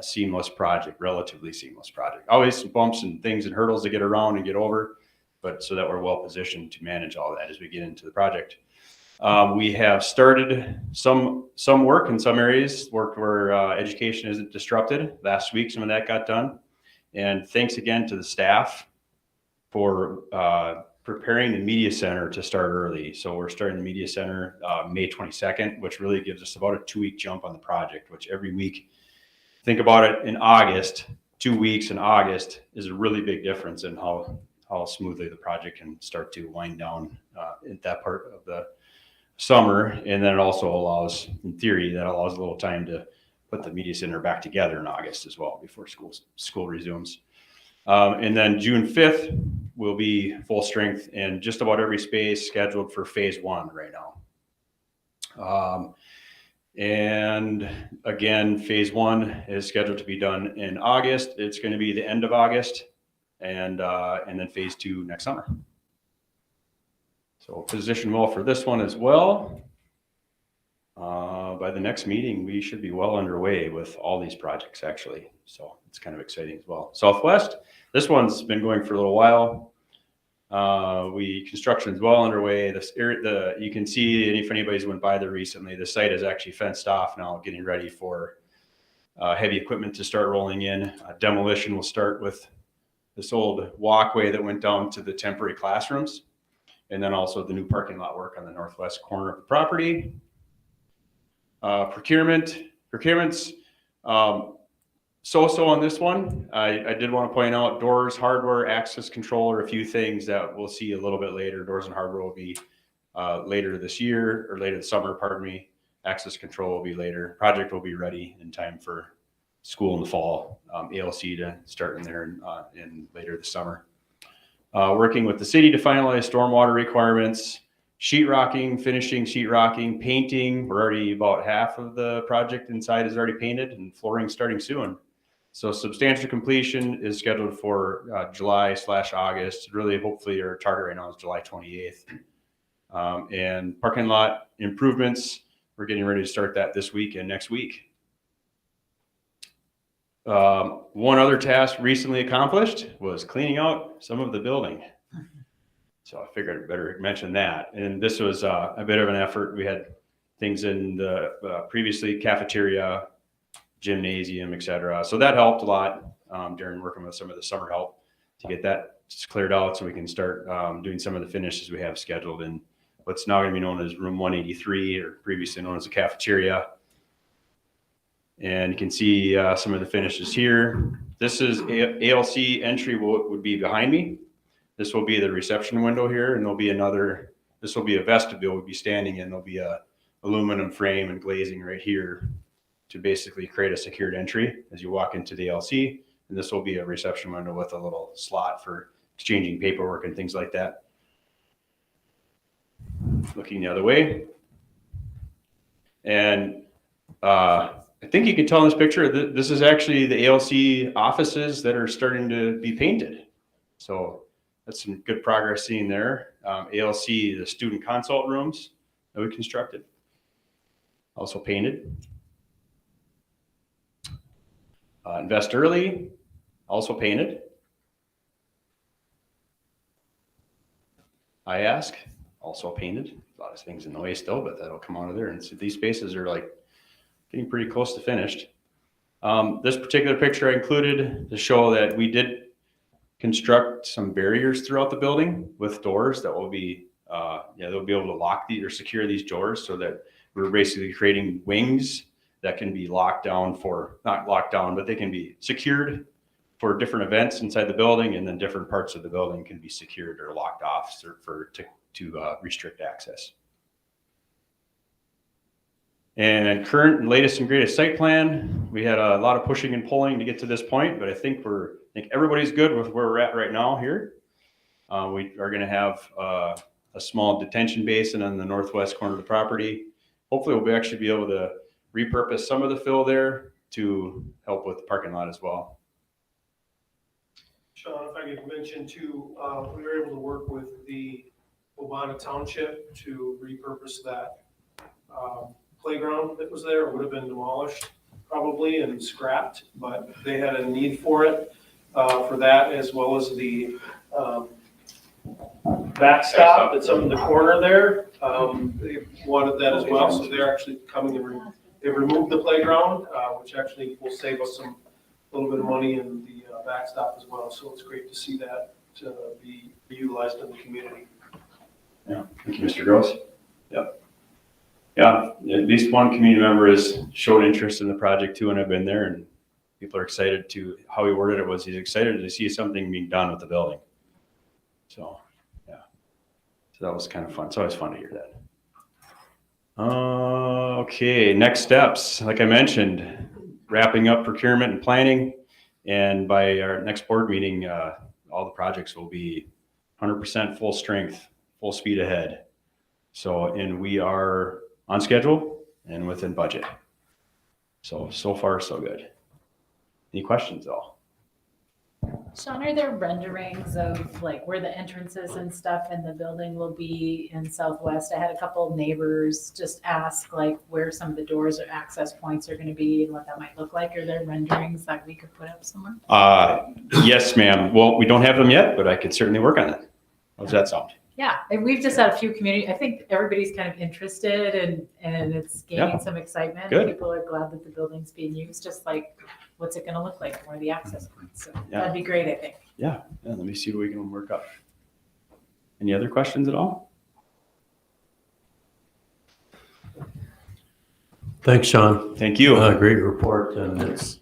seamless project, relatively seamless project. Always some bumps and things and hurdles to get around and get over, but so that we're well positioned to manage all that as we get into the project. We have started some work in some areas, work where education isn't disrupted. Last week, some of that got done. And thanks again to the staff for preparing the media center to start early. So we're starting the media center May 22nd, which really gives us about a 2-week jump on the project, which every week, think about it in August, 2 weeks in August is a really big difference in how smoothly the project can start to wind down in that part of the summer. And then it also allows, in theory, that allows a little time to put the media center back together in August as well before school resumes. And then June 5th will be full strength in just about every space scheduled for phase 1 right now. And again, phase 1 is scheduled to be done in August. It's going to be the end of August, and then phase 2 next summer. So position well for this one as well. By the next meeting, we should be well underway with all these projects actually. So it's kind of exciting as well. Southwest, this one's been going for a little while. Construction is well underway. You can see, if anybody's went by there recently, the site is actually fenced off now, getting ready for heavy equipment to start rolling in. Demolition will start with this old walkway that went down to the temporary classrooms, and then also the new parking lot work on the northwest corner of the property. Procurements, so on this one. I did want to point out doors, hardware, access control are a few things that we'll see a little bit later. Doors and hardware will be later this year, or later this summer, pardon me. Access control will be later. Project will be ready in time for school in the fall. ALC to start in there in later this summer. Working with the city to finalize stormwater requirements, sheetrocking, finishing sheetrocking, painting. We're already about half of the project inside is already painted, and flooring starting soon. So substantial completion is scheduled for July/August. Really, hopefully, our target right now is July 28th. And parking lot improvements, we're getting ready to start that this week and next week. One other task recently accomplished was cleaning out some of the building. So I figured I'd better mention that. And this was a bit of an effort. We had things in the previously cafeteria, gymnasium, etc. So that helped a lot during working with some of the summer help to get that cleared out so we can start doing some of the finishes we have scheduled in what's now going to be known as room 183, or previously known as the cafeteria. And you can see some of the finishes here. This is ALC entry would be behind me. This will be the reception window here, and there'll be another, this will be a vestibule we'll be standing in. There'll be a aluminum frame and glazing right here to basically create a secured entry as you walk into the ALC. And this will be a reception window with a little slot for exchanging paperwork and things like that. Looking the other way. And I think you can tell in this picture, this is actually the ALC offices that are starting to be painted. So that's some good progress seen there. ALC, the student consult rooms that we constructed, also painted. Invest early, also painted. I ask, also painted. A lot of things in the way still, but that'll come out of there. And so these spaces are like getting pretty close to finished. This particular picture I included to show that we did construct some barriers throughout the building with doors that will be, they'll be able to lock these or secure these doors, so that we're basically creating wings that can be locked down for, not locked down, but they can be secured for different events inside the building, and then different parts of the building can be secured or locked off to restrict access. And current and latest and greatest site plan, we had a lot of pushing and pulling to get to this point, but I think everybody's good with where we're at right now here. We are going to have a small detention basin on the northwest corner of the property. Hopefully we'll actually be able to repurpose some of the fill there to help with the parking lot as well. Sean, if I could mention too, we were able to work with the Obana Township to repurpose that playground that was there. It would have been demolished probably and scrapped, but they had a need for it, for that, as well as the backstop that's up in the corner there. They wanted that as well, so they're actually coming and they removed the playground, which actually will save us a little bit of money in the backstop as well. So it's great to see that be utilized in the community. Yeah, thank you, Mr. Gross. Yep. Yeah, at least one community member has showed interest in the project too, and I've been there, and people are excited to, how he worded it was, he's excited to see something being done with the building. So, yeah. So that was kind of fun. It's always fun to hear that. Okay, next steps. Like I mentioned, wrapping up procurement and planning. And by our next board meeting, all the projects will be 100% full strength, full speed ahead. So, and we are on schedule and within budget. So far, so good. Any questions though? Sean, are there renderings of like where the entrances and stuff in the building will be in Southwest? I had a couple of neighbors just ask like where some of the doors or access points are going to be and what that might look like. Are there renderings that we could put up somewhere? Yes, ma'am. Well, we don't have them yet, but I could certainly work on that. How's that sound? Yeah, and we've just had a few community, I think everybody's kind of interested and it's gaining some excitement. Good. People are glad that the building's being used, just like, what's it gonna look like? Where are the access points? So that'd be great, I think. Yeah, let me see what we can work up. Any other questions at all? Thanks, Sean. Thank you. Great report, and it's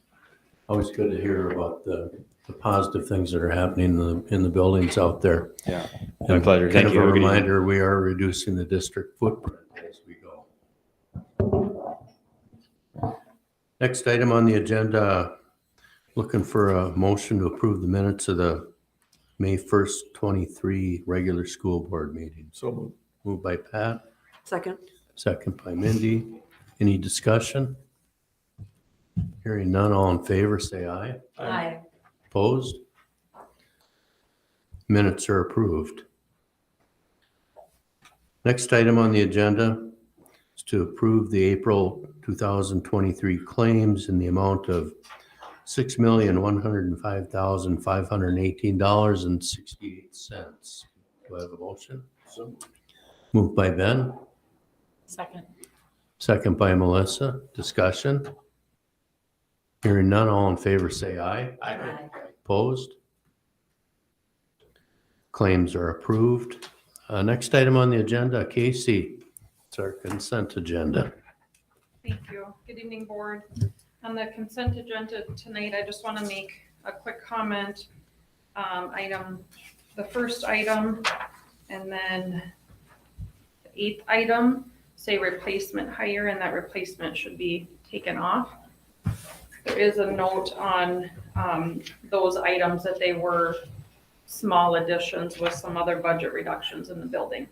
always good to hear about the positive things that are happening in the buildings out there. Yeah, my pleasure. Thank you. Kind of a reminder, we are reducing the district footprint as we go. Next item on the agenda, looking for a motion to approve the minutes of the May 1st, 23 regular school board meeting. So moved by Pat, Second. second by Mindy. Any discussion? Hearing none, all in favor, say aye. Aye. Opposed? Minutes are approved. Next item on the agenda is to approve the April 2023 claims in the amount of $6,105,518.68. Do I have a motion? Moved by Ben, Second. second by Melissa. Discussion? Hearing none, all in favor say aye. Aye. Opposed? Claims are approved. Next item on the agenda, Casey, it's our consent agenda. Thank you. Good evening, board. On the consent agenda tonight, I just want to make a quick comment. The first item, and then the 8th item, say replacement hire, and that replacement should be taken off. There is a note on those items that they were small additions with some other budget reductions in the building.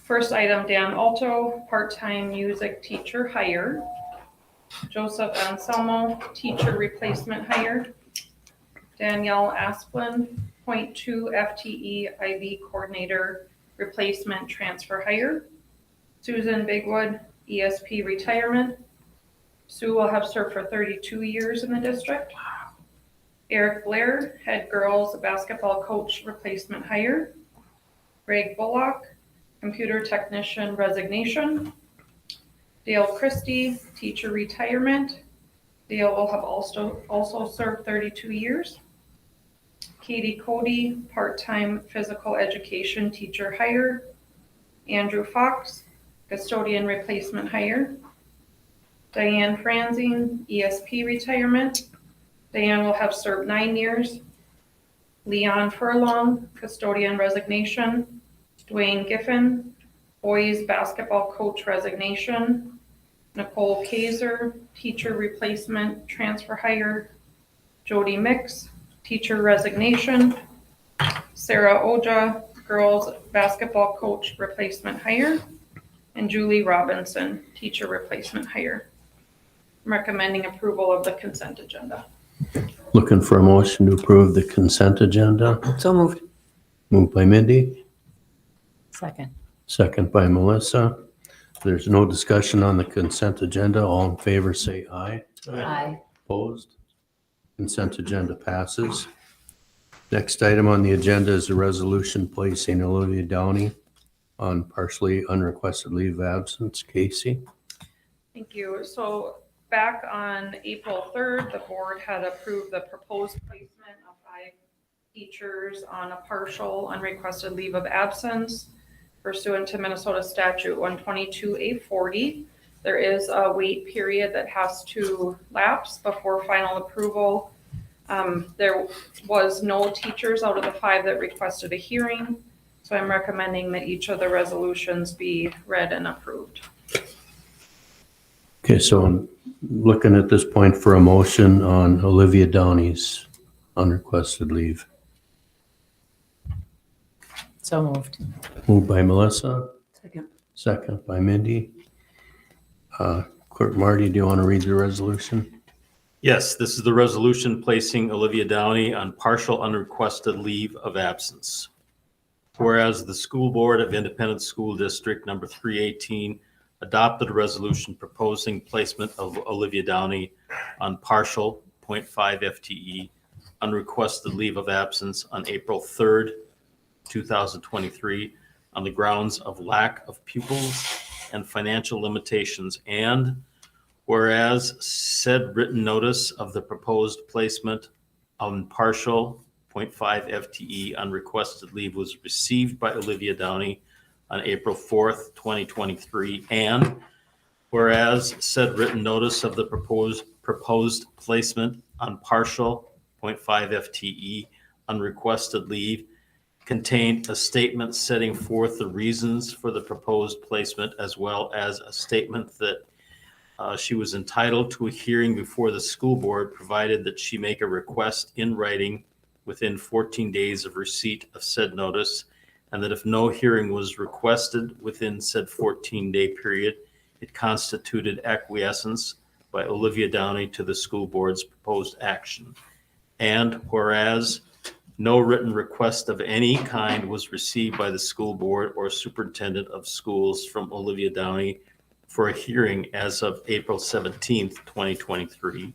First item, Dan Alto, part-time music teacher hire. Joseph Anselmo, teacher replacement hire. Danielle Asplin, .2 FTE IB coordinator replacement transfer hire. Susan Bigwood, ESP retirement. Sue will have served for 32 years in the district. Eric Blair, head girls basketball coach replacement hire. Greg Bullock, computer technician resignation. Dale Christie, teacher retirement. Dale will have also served 32 years. Katie Cody, part-time physical education teacher hire. Andrew Fox, custodian replacement hire. Diane Franzine, ESP retirement. Diane will have served 9 years. Leon Furlong, custodian resignation. Dwayne Giffen, boys basketball coach resignation. Nicole Kaiser, teacher replacement transfer hire. Jody Mix, teacher resignation. Sarah Oja, girls basketball coach replacement hire. And Julie Robinson, teacher replacement hire. I'm recommending approval of the consent agenda. Looking for a motion to approve the consent agenda. So moved. Moved by Mindy, Second. second by Melissa. There's no discussion on the consent agenda. All in favor say aye. Aye. Opposed? Consent agenda passes. Next item on the agenda is a resolution placing Olivia Downey on partially unrequested leave of absence. Casey? Thank you. So back on April 3rd, the board had approved the proposed placement of 5 teachers on a partial unrequested leave of absence pursuant to Minnesota statute 122A40. There is a wait period that has to lapse before final approval. There was no teachers out of the 5 that requested a hearing, so I'm recommending that each of the resolutions be read and approved. Okay, so I'm looking at this point for a motion on Olivia Downey's unrequested leave. So moved. Moved by Melissa, Second. second by Mindy. Clerk Marty, do you want to read the resolution? Yes, this is the resolution placing Olivia Downey on partial unrequested leave of absence. Whereas the School Board of Independent School District number 318 adopted a resolution proposing placement of Olivia Downey on partial 0.5 FTE unrequested leave of absence on April 3rd, 2023 on the grounds of lack of pupils and financial limitations, and whereas said written notice of the proposed placement on partial 0.5 FTE unrequested leave was received by Olivia Downey on April 4th, 2023, and whereas said written notice of the proposed placement on partial 0.5 FTE unrequested leave contained a statement setting forth the reasons for the proposed placement, as well as a statement that she was entitled to a hearing before the school board, provided that she make a request in writing within 14 days of receipt of said notice, and that if no hearing was requested within said 14-day period, it constituted acquiescence by Olivia Downey to the school board's proposed action. And whereas no written request of any kind was received by the school board or superintendent of schools from Olivia Downey for a hearing as of April 17th, 2023.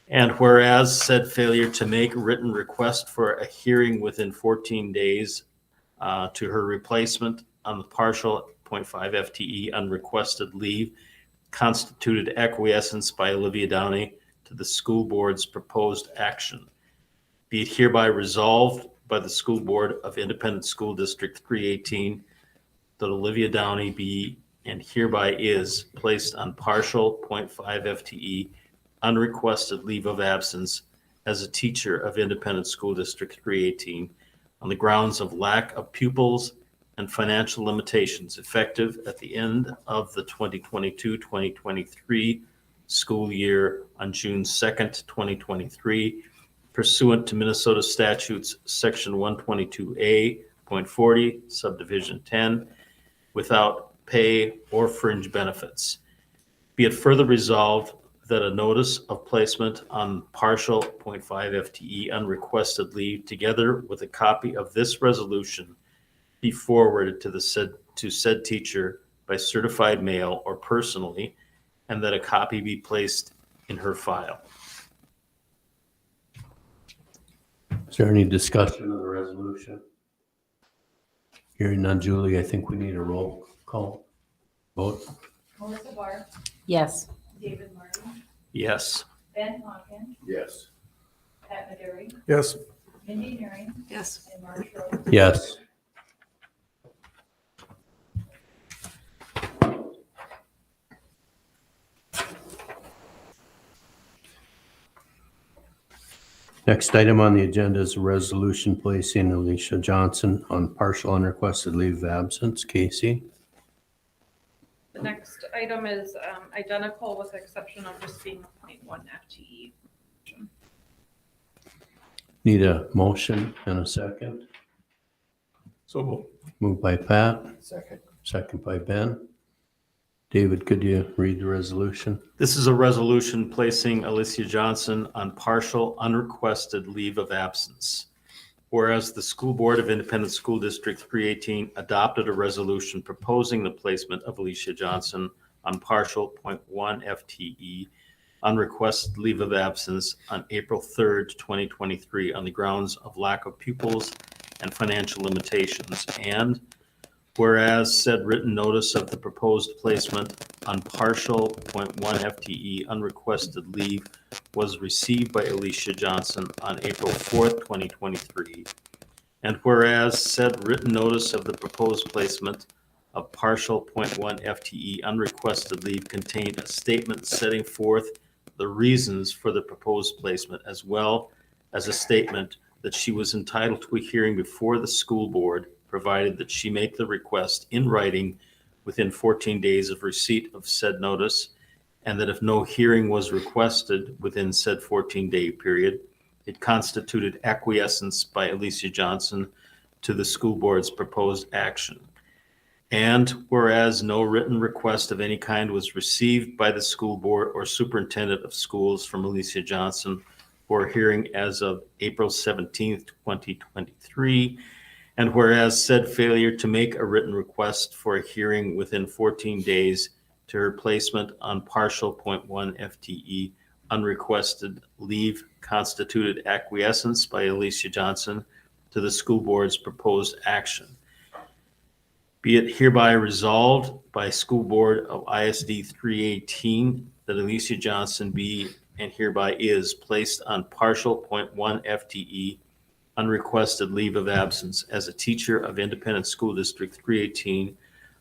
And whereas said failure to make a written request for a hearing within 14 days to her replacement on the partial 0.5 FTE unrequested leave constituted acquiescence by Olivia Downey to the school board's proposed action. Be it hereby resolved by the School Board of Independent School District 318 that Olivia Downey be and hereby is placed on partial 0.5 FTE unrequested leave of absence as a teacher of Independent School District 318 on the grounds of lack of pupils and financial limitations, effective at the end of the 2022-2023 school year on June 2nd, 2023, pursuant to Minnesota statutes section 122A.40 subdivision 10, without pay or fringe benefits. Be it further resolved that a notice of placement on partial 0.5 FTE unrequested leave, together with a copy of this resolution, be forwarded to said teacher by certified mail or personally, and that a copy be placed in her file. Is there any discussion of the resolution? Hearing none, Julie, I think we need a roll call vote. Melissa Barr, Yes. David Martin, Yes. Ben Hawkins, Yes. Pat McGarry, Yes. Mindy Neuring, Yes. and Mark Schroeder. Yes. Next item on the agenda is a resolution placing Alicia Johnson on partial unrequested leave of absence. Casey? The next item is identical with the exception of just being a 0.1 FTE. Need a motion and a second. So Moved by Pat, Second. second by Ben. David, could you read the resolution? This is a resolution placing Alicia Johnson on partial unrequested leave of absence. Whereas the School Board of Independent School District 318 adopted a resolution proposing the placement of Alicia Johnson on partial 0.1 FTE unrequested leave of absence on April 3rd, 2023 on the grounds of lack of pupils and financial limitations. And whereas said written notice of the proposed placement on partial 0.1 FTE unrequested leave was received by Alicia Johnson on April 4th, 2023. And whereas said written notice of the proposed placement of partial 0.1 FTE unrequested leave contained a statement setting forth the reasons for the proposed placement, as well as a statement that she was entitled to a hearing before the school board, provided that she make the request in writing within 14 days of receipt of said notice, and that if no hearing was requested within said 14-day period, it constituted acquiescence by Alicia Johnson to the school board's proposed action. And whereas no written request of any kind was received by the school board or superintendent of schools from Alicia Johnson for a hearing as of April 17th, 2023, and whereas said failure to make a written request for a hearing within 14 days to her placement on partial 0.1 FTE unrequested leave constituted acquiescence by Alicia Johnson to the school board's proposed action. Be it hereby resolved by School Board of ISD 318 that Alicia Johnson be and hereby is placed on partial 0.1 FTE unrequested leave of absence as a teacher of Independent School District 318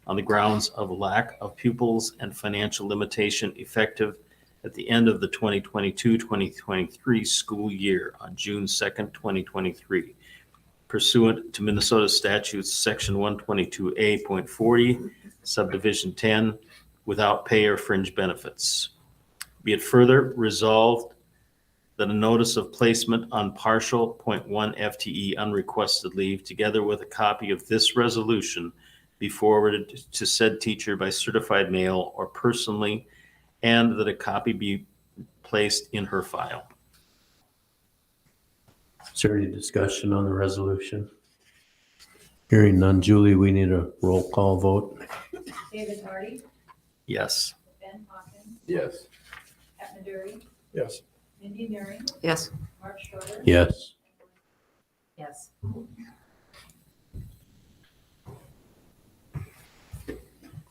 on the grounds of lack of pupils and financial limitation, effective at the end of the 2022-2023 school year on June 2nd, 2023, pursuant to Minnesota Statutes Section 122A.40, Subdivision 10, without pay or fringe benefits. Be it further resolved that a notice of placement on partial 0.1 FTE unrequested leave, together with a copy of this resolution, be forwarded to said teacher by certified mail or personally, and that a copy be placed in her file. Is there any discussion on the resolution? Hearing none, Julie, we need a roll call vote. David Marty, Yes. Ben Hawkins, Yes. Pat McGarry, yes. Mindy Neuring, Yes. Mark Schroeder. Yes. Yes.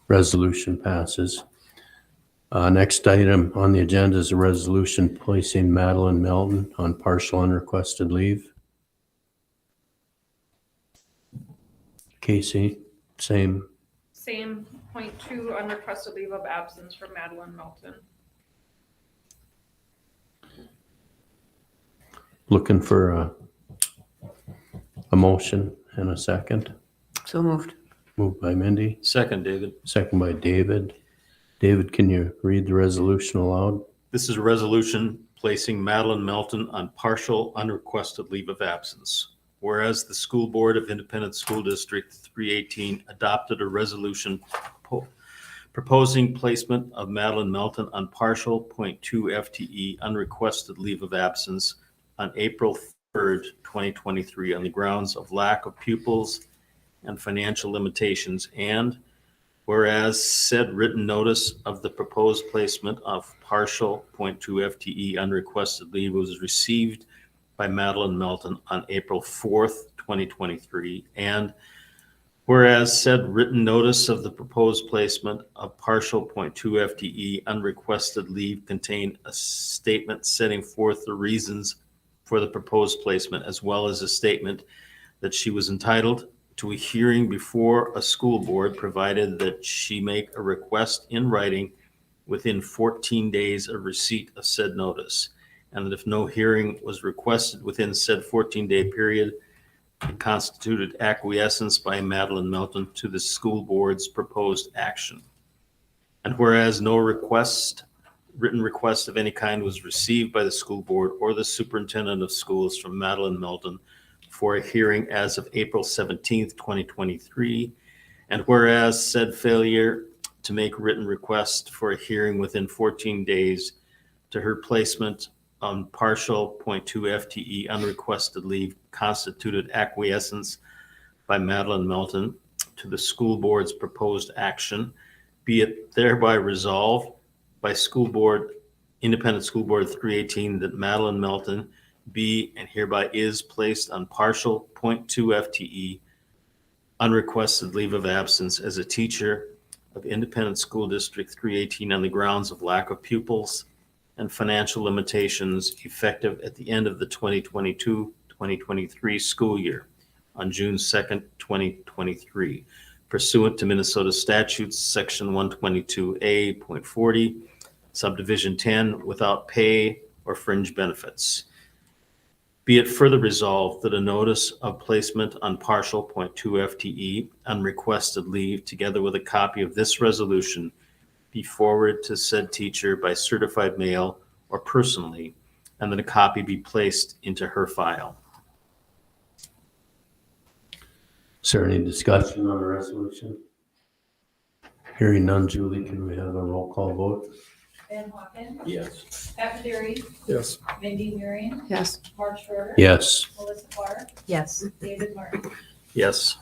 Resolution passes. Next item on the agenda is a resolution placing Madeline Melton on partial unrequested leave. Casey, same. Same 0.2 unrequested leave of absence for Madeline Melton. Looking for a motion and a second. So moved. Moved by Mindy, Second, David. second by David. David, can you read the resolution aloud? This is a resolution placing Madeline Melton on partial unrequested leave of absence. Whereas the School Board of Independent School District 318 adopted a resolution proposing placement of Madeline Melton on partial .2 FTE unrequested leave of absence on April 3rd, 2023 on the grounds of lack of pupils and financial limitations. And whereas said written notice of the proposed placement of partial .2 FTE unrequested leave was received by Madeline Melton on April 4th, 2023. And whereas said written notice of the proposed placement of partial .2 FTE unrequested leave contained a statement setting forth the reasons for the proposed placement, as well as a statement that she was entitled to a hearing before a school board, provided that she make a request in writing within 14 days of receipt of said notice, and that if no hearing was requested within said 14-day period, it constituted acquiescence by Madeline Melton to the school board's proposed action. And whereas no written request of any kind was received by the school board or the superintendent of schools from Madeline Melton for a hearing as of April 17th, 2023. And whereas said failure to make written request for a hearing within 14 days to her placement on partial .2 FTE unrequested leave constituted acquiescence by Madeline Melton to the school board's proposed action, be it thereby resolved by Independent School Board 318 that Madeline Melton be and hereby is placed on partial .2 FTE unrequested leave of absence as a teacher of Independent School District 318 on the grounds of lack of pupils and financial limitations, effective at the end of the 2022-2023 school year on June 2nd, 2023, pursuant to Minnesota statutes section 122A.40, subdivision 10, without pay or fringe benefits. Be it further resolved that a notice of placement on partial .2 FTE unrequested leave, together with a copy of this resolution, be forwarded to said teacher by certified mail or personally, and that a copy be placed into her file. Is there any discussion on the resolution? Hearing none, Julie, can we have a roll call vote? Van Hawken. Yes. Pat Derry. Yes. Mindy Marion. Yes. Mark Schroeder. Yes. Melissa Clark. Yes. David Martin. Yes.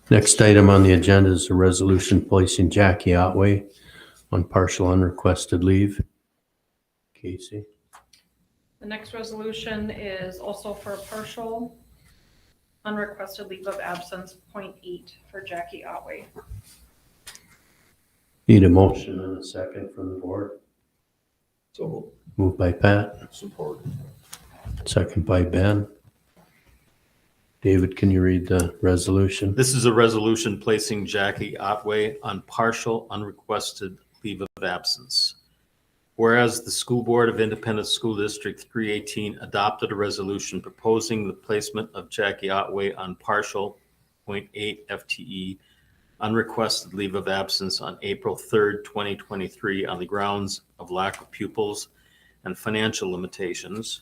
Next item on the agenda is a resolution placing Jackie Otway on partial unrequested leave. Casey? The next resolution is also for partial unrequested leave of absence, .8 for Jackie Otway. Need a motion and a second from the board. So Moved by Pat, support. second by Ben. David, can you read the resolution? This is a resolution placing Jackie Otway on partial unrequested leave of absence. Whereas the School Board of Independent School District 318 adopted a resolution proposing the placement of Jackie Otway on partial .8 FTE unrequested leave of absence on April 3rd, 2023 on the grounds of lack of pupils and financial limitations.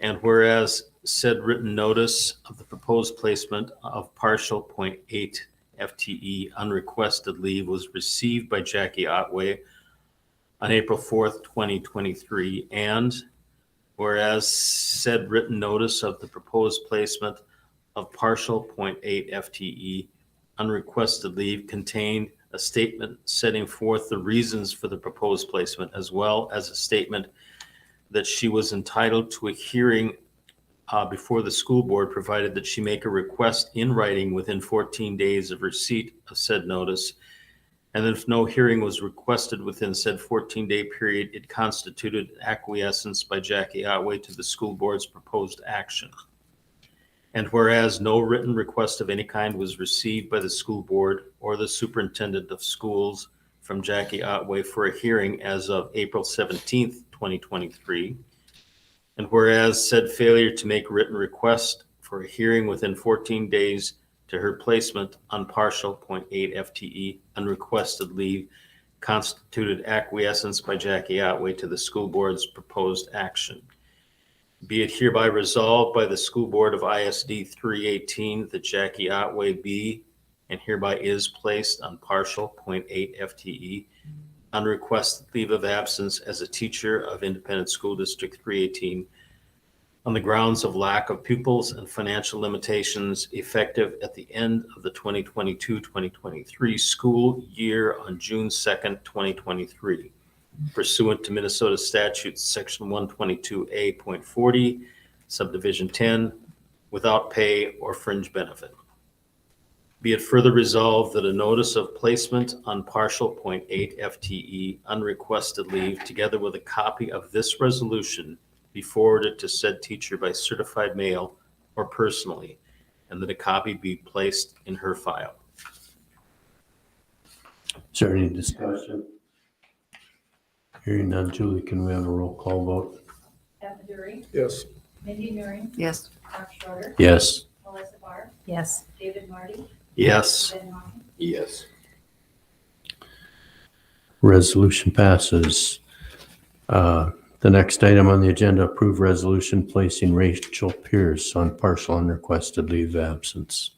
And whereas said written notice of the proposed placement of partial .8 FTE unrequested leave was received by Jackie Otway on April 4th, 2023, and whereas said written notice of the proposed placement of partial .8 FTE unrequested leave contained a statement setting forth the reasons for the proposed placement, as well as a statement that she was entitled to a hearing before the school board, provided that she make a request in writing within 14 days of receipt of said notice. And that if no hearing was requested within said 14-day period, it constituted acquiescence by Jackie Otway to the school board's proposed action. And whereas no written request of any kind was received by the school board or the superintendent of schools from Jackie Otway for a hearing as of April 17th, 2023. And whereas said failure to make written request for a hearing within 14 days to her placement on partial .8 FTE unrequested leave constituted acquiescence by Jackie Otway to the school board's proposed action. Be it hereby resolved by the School Board of ISD 318 that Jackie Otway be and hereby is placed on partial .8 FTE unrequested leave of absence as a teacher of Independent School District 318 on the grounds of lack of pupils and financial limitations, effective at the end of the 2022-2023 school year on June 2nd, 2023, pursuant to Minnesota Statute Section 122A.40, Subdivision 10, without pay or fringe benefit. Be it further resolved that a notice of placement on partial .8 FTE unrequested leave, together with a copy of this resolution, be forwarded to said teacher by certified mail or personally, and that a copy be placed in her file. Is there any discussion? Hearing none, Julie, can we have a roll call vote? Ed Maduri, Yes. Mindy Murray, Yes. Mark Schroeder, Yes. Melissa Barr, Yes. David Marty, Yes. Ben Hawkins. Yes. Resolution passes. The next item on the agenda, approve resolution placing Rachel Pierce on partial unrequested leave of absence.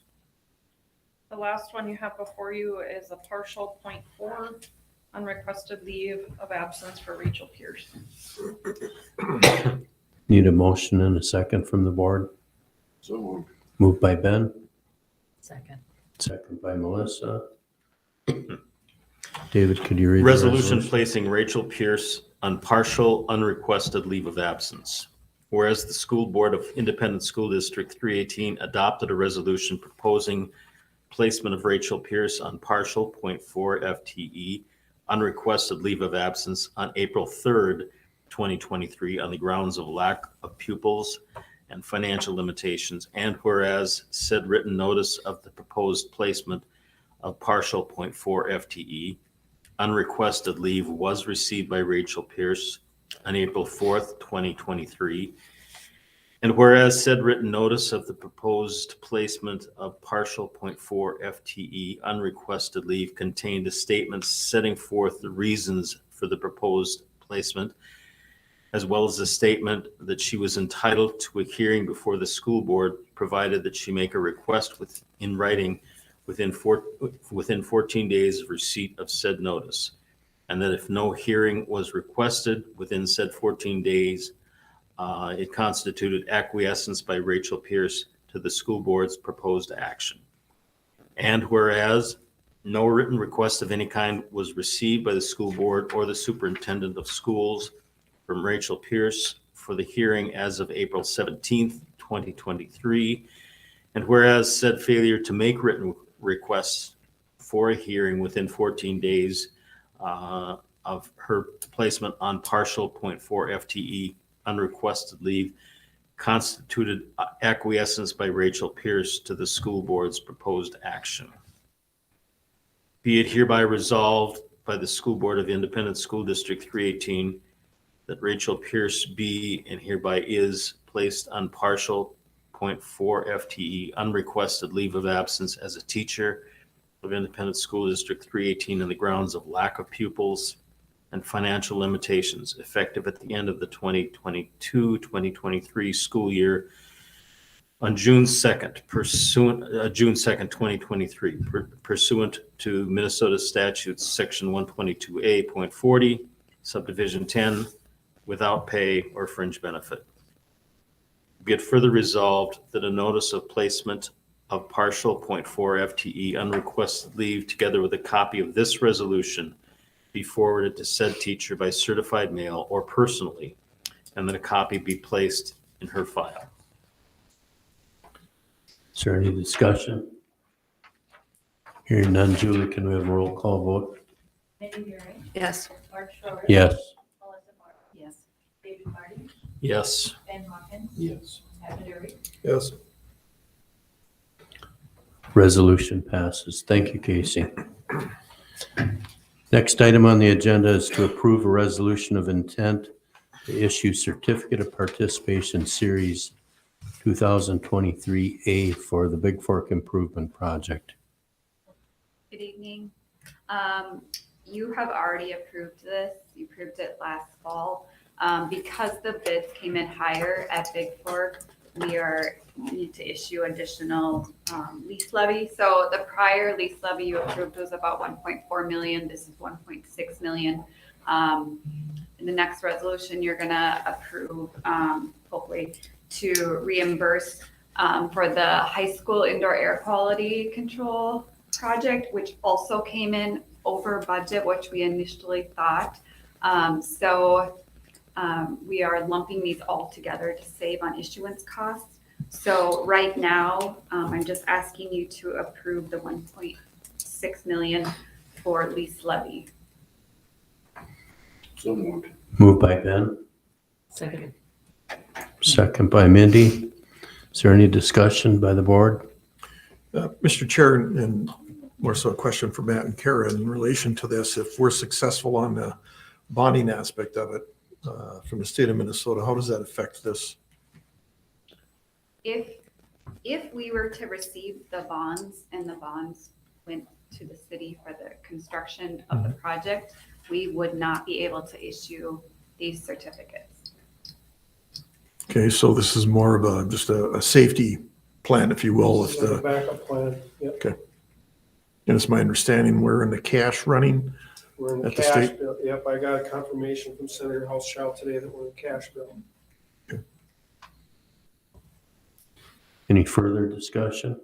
The last one you have before you is a partial .4 unrequested leave of absence for Rachel Pierce. Need a motion and a second from the board? So moved. Moved by Ben, Second. second by Melissa. David, could you read the Resolution placing Rachel Pierce on partial unrequested leave of absence. Whereas the School Board of Independent School District 318 adopted a resolution proposing placement of Rachel Pierce on partial .4 FTE unrequested leave of absence on April 3rd, 2023, on the grounds of lack of pupils and financial limitations, and whereas said written notice of the proposed placement of partial .4 FTE unrequested leave was received by Rachel Pierce on April 4th, 2023. And whereas said written notice of the proposed placement of partial .4 FTE unrequested leave contained a statement setting forth the reasons for the proposed placement, as well as a statement that she was entitled to a hearing before the school board, provided that she make a request in writing within 14 days of receipt of said notice, and that if no hearing was requested within said 14 days, it constituted acquiescence by Rachel Pierce to the school board's proposed action. And whereas no written request of any kind was received by the school board or the superintendent of schools from Rachel Pierce for the hearing as of April 17th, 2023, and whereas said failure to make written requests for a hearing within 14 days of her placement on partial .4 FTE unrequested leave constituted acquiescence by Rachel Pierce to the school board's proposed action. Be it hereby resolved by the School Board of Independent School District 318 that Rachel Pierce be and hereby is placed on partial .4 FTE unrequested leave of absence as a teacher of Independent School District 318 on the grounds of lack of pupils and financial limitations, effective at the end of the 2022-2023 school year on June 2nd, June 2nd, 2023, pursuant to Minnesota Statutes Section 122A.40, Subdivision 10, without pay or fringe benefit. Be it further resolved that a notice of placement of partial .4 FTE unrequested leave, together with a copy of this resolution, be forwarded to said teacher by certified mail or personally, and that a copy be placed in her file. Is there any discussion? Hearing none, Julie, can we have a roll call vote? Mindy Murray, Yes. Mark Schroeder. Yes. Melissa Barr, Yes. David Marty, Yes. Ben Hawkins, Yes. Ed Maduri. Yes. Resolution passes. Thank you, Casey. Next item on the agenda is to approve a resolution of intent to issue certificate of participation series 2023A for the Big Fork Improvement Project. Good evening. You have already approved this. You approved it last fall. Because the bids came in higher at Big Fork, need to issue additional lease levy. So the prior lease levy you approved was about 1.4 million. This is 1.6 million. In the next resolution, you're gonna approve, hopefully, to reimburse for the high school indoor air quality control project, which also came in over budget, which we initially thought. We are lumping these all together to save on issuance costs. So right now, I'm just asking you to approve the 1.6 million for lease levy. So moved. Moved by Ben, Second. second by Mindy. Is there any discussion by the board? Mr. Chair, and more so a question for Matt and Kara in relation to this, if we're successful on the bonding aspect of it from the state of Minnesota, how does that affect this? If we were to receive the bonds and the bonds went to the city for the construction of the project, we would not be able to issue these certificates. Okay, so this is more of just a safety plan, if you will. This is like a backup plan. Yep. Okay. And it's my understanding we're in the cash running. We're in the At the cash state? bill. Yep, I got a confirmation from Senator Houseschild today that we're in cash bill. Any further discussion?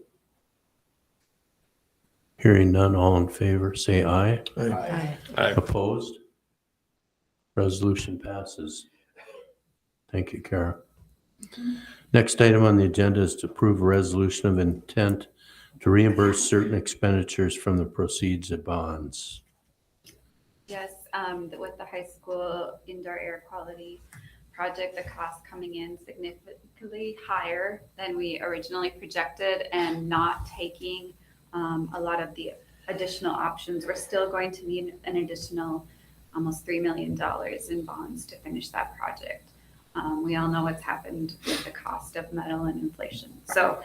Hearing none, all in favor, say aye. Aye. Opposed? Resolution passes. Thank you, Kara. Next item on the agenda is to approve a resolution of intent to reimburse certain expenditures from the proceeds of bonds. Yes, with the high school indoor air quality project, the cost coming in significantly higher than we originally projected and not taking a lot of the additional options. We're still going to need an additional almost $3 million in bonds to finish that project. We all know what's happened with the cost of metal and inflation. So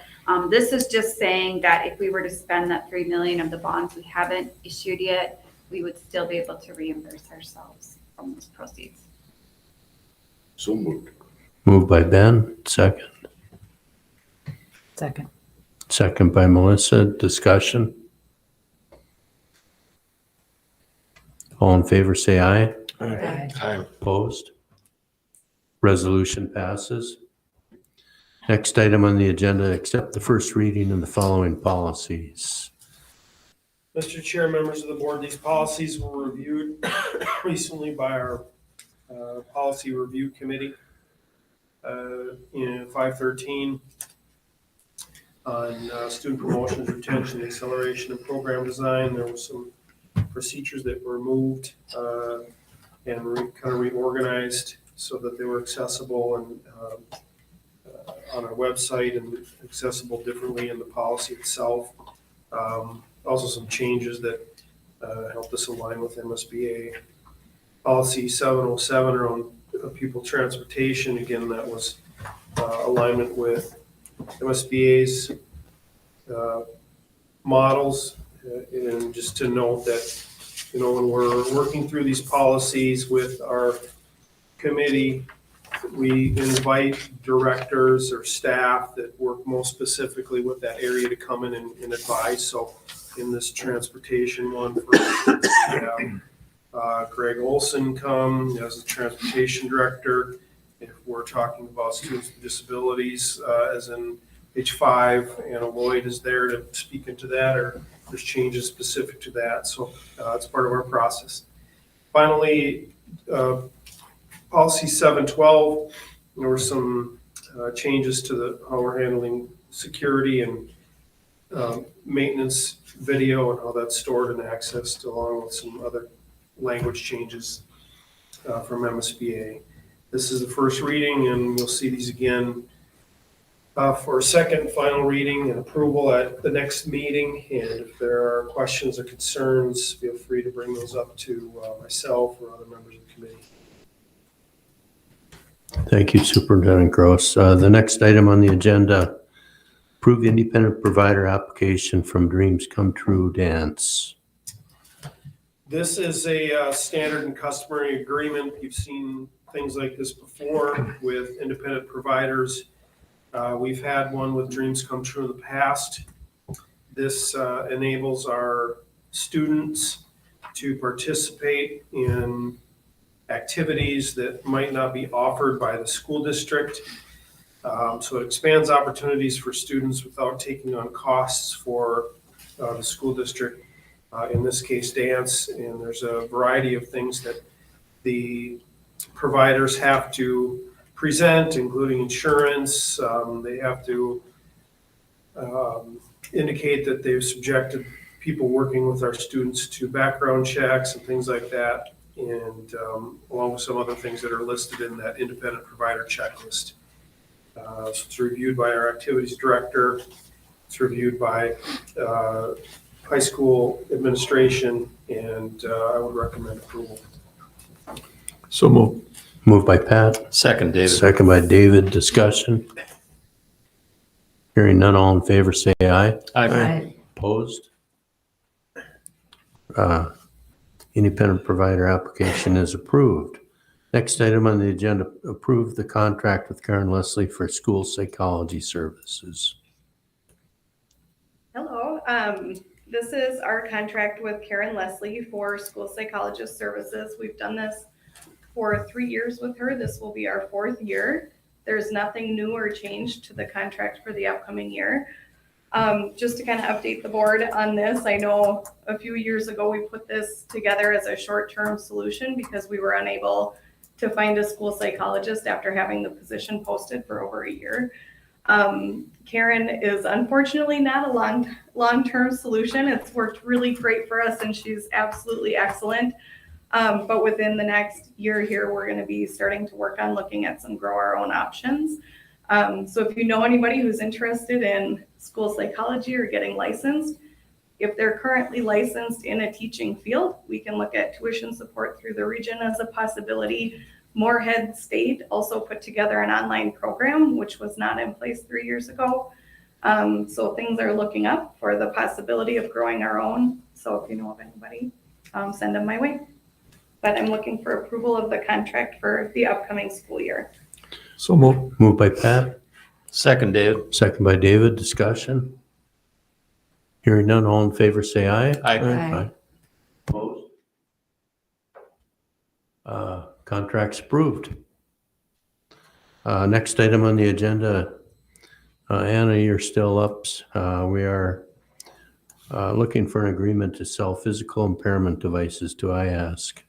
this is just saying that if we were to spend that $3 million of the bonds we haven't issued yet, we would still be able to reimburse ourselves from those proceeds. So moved. Moved by Ben, second. Second. Second by Melissa. Discussion? All in favor, say aye. Aye. Opposed? Resolution passes. Next item on the agenda, accept the first reading of the following policies. Mr. Chair, members of the board, these policies were reviewed recently by our policy review committee in 513 on student promotions, retention, acceleration, and program design. There were some procedures that were moved and kind of reorganized so that they were accessible and on our website and accessible differently in the policy itself. Also some changes that helped us align with MSBA. Policy 707 around pupil transportation, again, that was alignment with MSBA's models. And just to note that, when we're working through these policies with our committee, we invite directors or staff that work most specifically with that area to come in and advise. So in this transportation one, for instance, we have Greg Olson come as the transportation director. If we're talking about students with disabilities, as in page 5, Anna Lloyd is there to speak into that, or there's changes specific to that. So it's part of our process. Finally, policy 712, there were some changes to how we're handling security and maintenance video and how that's stored and accessed, along with some other language changes from MSBA. This is the first reading, and you'll see these again for a second final reading and approval at the next meeting. And if there are questions or concerns, feel free to bring those up to myself or other members of the committee. Thank you, Superintendent Gross. The next item on the agenda, approve independent provider application from Dreams Come True Dance. This is a standard and customary agreement. You've seen things like this before with independent providers. We've had one with Dreams Come True in the past. This enables our students to participate in activities that might not be offered by the school district. So it expands opportunities for students without taking on costs for the school district. In this case, dance, and there's a variety of things that the providers have to present, including insurance. They have to indicate that they've subjected people working with our students to background checks and things like that, and along with some other things that are listed in that independent provider checklist. So it's reviewed by our activities director. It's reviewed by high school administration, and I would recommend approval. So moved. Moved by Pat, Second, David. second by David. Discussion. Hearing none, all in favor, say aye. Aye. Opposed? Independent provider application is approved. Next item on the agenda, approve the contract with Karen Leslie for school psychology services. Hello, this is our contract with Karen Leslie for school psychologist services. We've done this for 3 years with her. This will be our 4th year. There's nothing new or changed to the contract for the upcoming year. Just to kind of update the board on this, I know a few years ago we put this together as a short-term solution because we were unable to find a school psychologist after having the position posted for over a year. Karen is unfortunately not a long-term solution. It's worked really great for us and she's absolutely excellent. But within the next year here, we're going to be starting to work on looking at some grow our own options. So if you know anybody who's interested in school psychology or getting licensed, if they're currently licensed in a teaching field, we can look at tuition support through the region as a possibility. Moorhead State also put together an online program, which was not in place 3 years ago. So things are looking up for the possibility of growing our own. So if you know of anybody, send them my way. But I'm looking for approval of the contract for the upcoming school year. So moved. Moved by Pat, Second, David. second by David. Discussion. Hearing none, all in favor, say aye. Aye. Opposed? Contract's approved. Next item on the agenda, Anna, you're still up. We are looking for an agreement to sell physical impairment devices to IASC.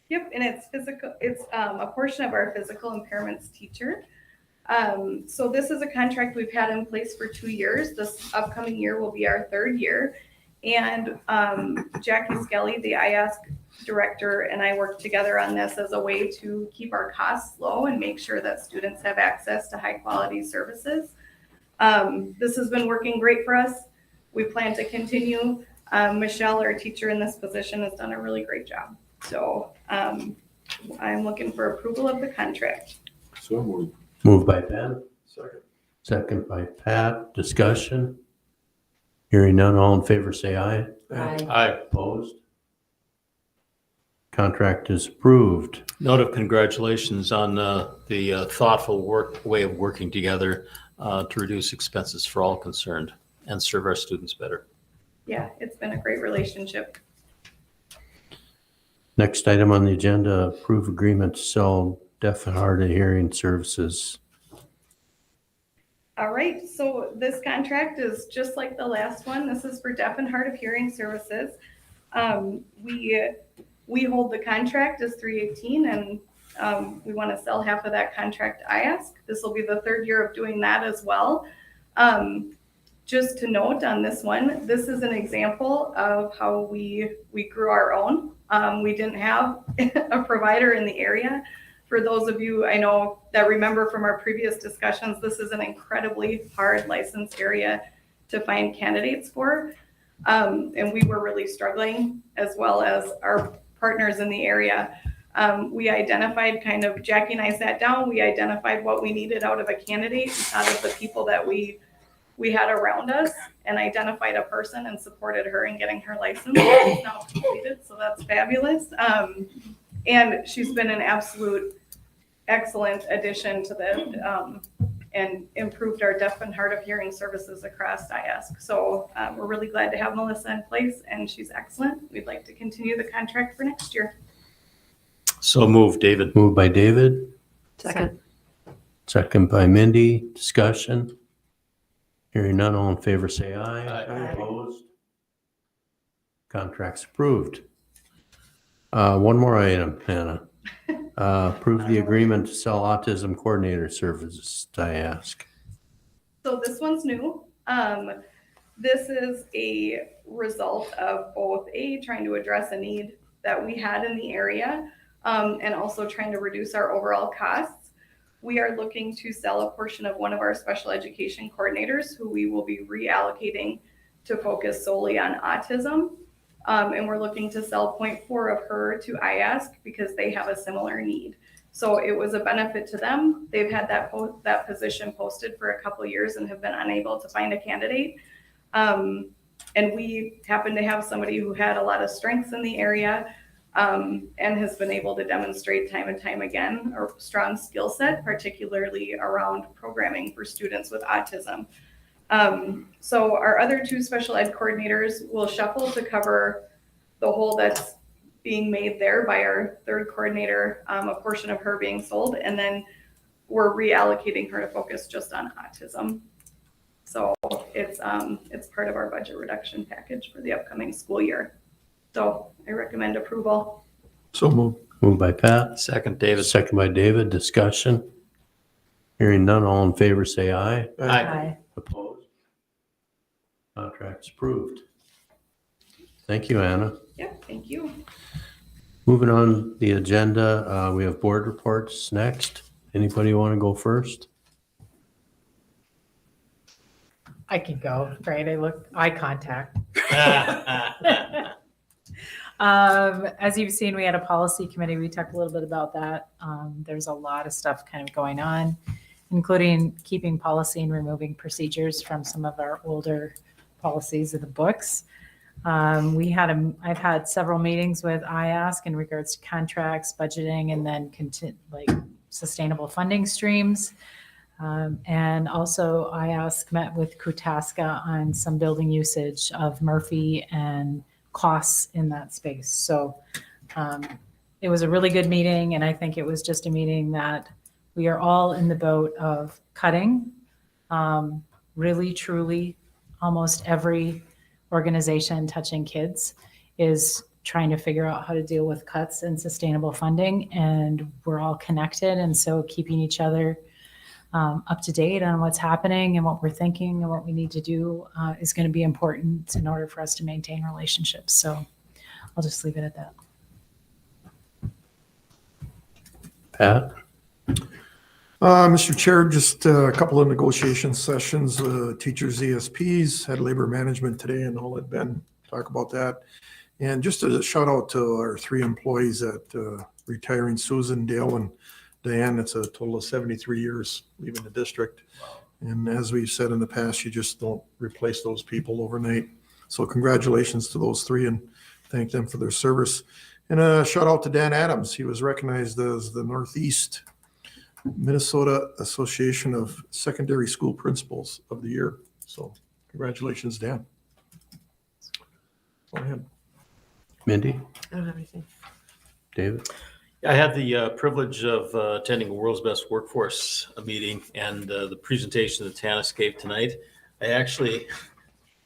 Yep, and it's physical. It's a portion of our physical impairments teacher. So this is a contract we've had in place for 2 years. This upcoming year will be our 3rd year. And Jackie Skelly, the IASC director, and I worked together on this as a way to keep our costs low and make sure that students have access to high quality services. This has been working great for us. We plan to continue. Michelle, our teacher in this position, has done a really great job. So I'm looking for approval of the contract. So moved. Moved by Ben, Second. second by Pat. Discussion. Hearing none, all in favor, say aye. Aye. Opposed? Contract is approved. Note of congratulations on the thoughtful way of working together to reduce expenses for all concerned and serve our students better. Yeah, it's been a great relationship. Next item on the agenda, approve agreement to sell deaf and hard of hearing services. All right, so this contract is just like the last one. This is for deaf and hard of hearing services. We hold the contract as 318 and we want to sell half of that contract to IASC. This will be the 3rd year of doing that as well. Just to note on this one, this is an example of how we grew our own. We didn't have a provider in the area. For those of you I know that remember from our previous discussions, this is an incredibly hard licensed area to find candidates for. And we were really struggling as well as our partners in the area. We identified Jackie and I sat down, we identified what we needed out of a candidate, out of the people that we had around us, and identified a person and supported her in getting her license. It's now completed, so that's fabulous. And she's been an absolute excellent addition to and improved our deaf and hard of hearing services across ISD. So we're really glad to have Melissa in place, and she's excellent. We'd like to continue the contract for next year. So moved, David. Moved by David, Second. second by Mindy. Discussion. Hearing none, all in favor say aye. Aye. Opposed? Contract's approved. One more item, Hannah. Approve the agreement to sell autism coordinator services to ISD. So this one's new. This is a result of both trying to address a need that we had in the area, and also trying to reduce our overall costs. We are looking to sell a portion of one of our special education coordinators who we will be reallocating to focus solely on autism. And we're looking to sell 0.4 of her to ISD because they have a similar need. So it was a benefit to them. They've had that position posted for a couple of years and have been unable to find a candidate. And we happen to have somebody who had a lot of strengths in the area, and has been able to demonstrate time and time again a strong skill set, particularly around programming for students with autism. So our other two special ed coordinators will shuffle to cover the hole that's being made there by our third coordinator, a portion of her being sold, and then we're reallocating her to focus just on autism. So it's part of our budget reduction package for the upcoming school year. So I recommend approval. So moved. Moved by Pat. Second, David. Second by David. Discussion. Hearing none, all in favor say aye. Aye. Opposed? Contract's approved. Thank you, Anna. Yep, thank you. Moving on the agenda, we have board reports next. Anybody want to go first? I can go, right? Eye contact. As you've seen, we had a policy committee. We talked a little bit about that. There's a lot of stuff kind of going on, including keeping policy and removing procedures from some of our older policies in the books. I've had several meetings with IASC in regards to contracts, budgeting, and then sustainable funding streams. And also IASC met with Kutaska on some building usage of Murphy and costs in that space. So it was a really good meeting, and I think it was just a meeting that we are all in the boat of cutting. Really, truly, almost every organization touching kids is trying to figure out how to deal with cuts and sustainable funding, and we're all connected. And so keeping each other up to date on what's happening and what we're thinking and what we need to do is going to be important in order for us to maintain relationships. So I'll just leave it at that. Pat? Mr. Chair, just a couple of negotiation sessions, teachers, ESPs, had labor management today, and I'll let Ben talk about that. And just a shout out to our three employees at retiring Susan, Dale, and Diane. It's a total of 73 years leaving the district. And as we've said in the past, you just don't replace those people overnight. So congratulations to those three and thank them for their service. And a shout out to Dan Adams. He was recognized as the Northeast Minnesota Association of Secondary School Principals of the Year. So congratulations, Dan. Go ahead. Mindy? I don't have anything. David? I had the privilege of attending a World's Best Workforce meeting, and the presentation that Tanis gave tonight. I actually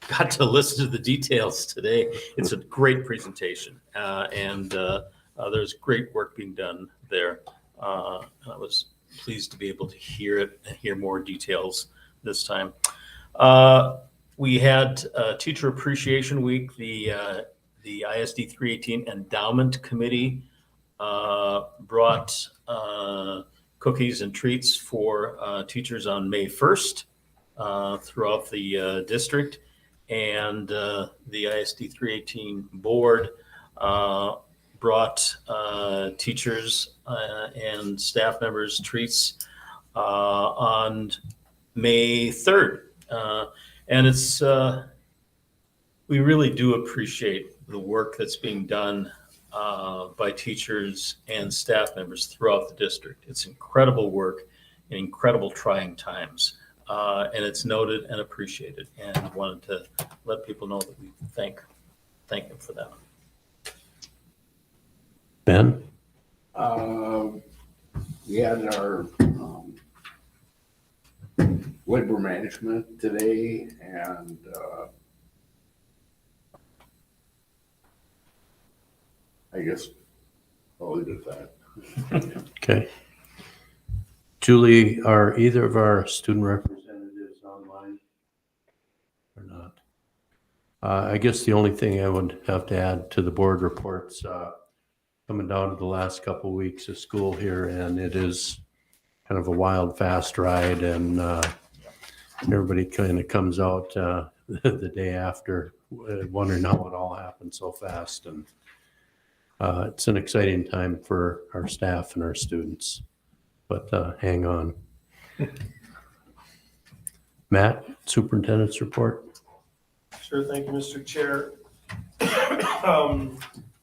got to listen to the details today. It's a great presentation, and there's great work being done there. I was pleased to be able to hear it and hear more details this time. We had Teacher Appreciation Week. The ISD 318 Endowment Committee brought cookies and treats for teachers on May 1st throughout the district. And the ISD 318 board brought teachers and staff members treats on May 3rd. And it's, we really do appreciate the work that's being done by teachers and staff members throughout the district. It's incredible work, in incredible trying times. And it's noted and appreciated, and wanted to let people know that we thank them for that. Ben? We had our labor management today, and I guess I'll leave it at that. Okay. Julie, are either of our student representatives online or not? I guess the only thing I would have to add to the board reports, coming down to the last couple of weeks of school here, and it is kind of a wild, fast ride, and everybody kind of comes out the day after wondering how it all happened so fast. And it's an exciting time for our staff and our students, but hang on. Matt, superintendent's report. Sure, thank you, Mr. Chair.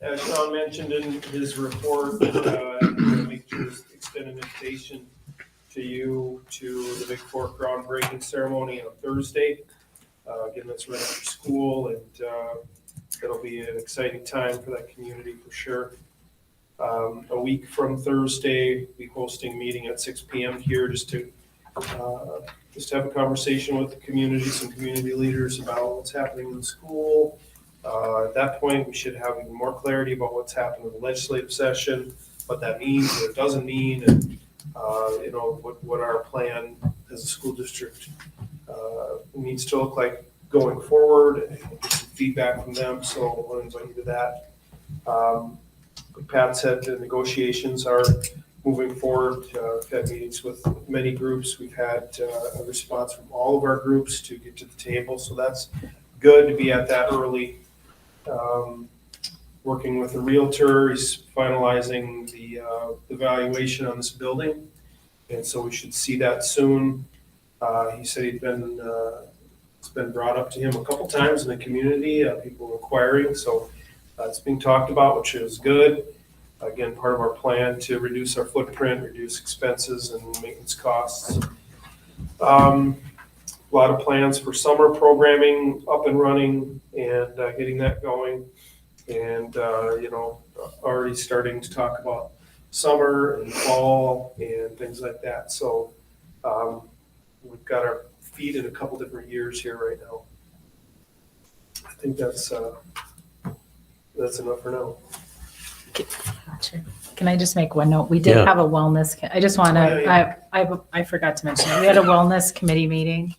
As Sean mentioned in his report, I'm going to extend an invitation to you to the Big Fork groundbreaking ceremony on Thursday. Again, that's right after school, and it'll be an exciting time for that community for sure. A week from Thursday, we'll be hosting a meeting at 6 p.m. here just to have a conversation with the community, some community leaders about what's happening in the school. At that point, we should have even more clarity about what's happened in the legislative session, what that means, what it doesn't mean, and what our plan as a school district needs to look like going forward, and get some feedback from them. So I'll invite you to that. Pat said the negotiations are moving forward. We've had meetings with many groups. We've had a response from all of our groups to get to the table. So that's good to be at that early. Working with a realtor, he's finalizing the valuation on this building. And so we should see that soon. He said it's been brought up to him a couple times in the community, people inquiring. So it's being talked about, which is good. Again, part of our plan to reduce our footprint, reduce expenses and maintenance costs. A lot of plans for summer programming up and running and getting that going. And, already starting to talk about summer and fall and things like that. So we've got our feet in a couple different years here right now. I think that's enough for now. Gotcha. Can I just make one note? We did have a wellness, I just want to, I forgot to mention it. We had a wellness committee meeting,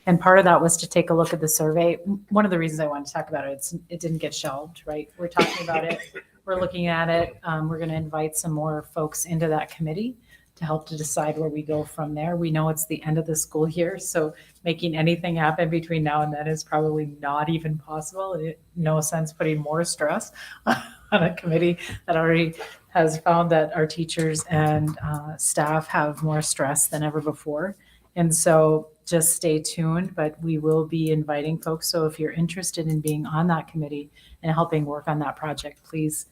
and part of that was to take a look at the survey. One of the reasons I wanted to talk about it, it didn't get shelved, right? We're talking about it. We're looking at it. We're going to invite some more folks into that committee to help to decide where we go from there. We know it's the end of the school year, so making anything happen between now and then is probably not even possible. No sense putting more stress on a committee that already has found that our teachers and staff have more stress than ever before. And so just stay tuned, but we will be inviting folks. So if you're interested in being on that committee and helping work on that project, please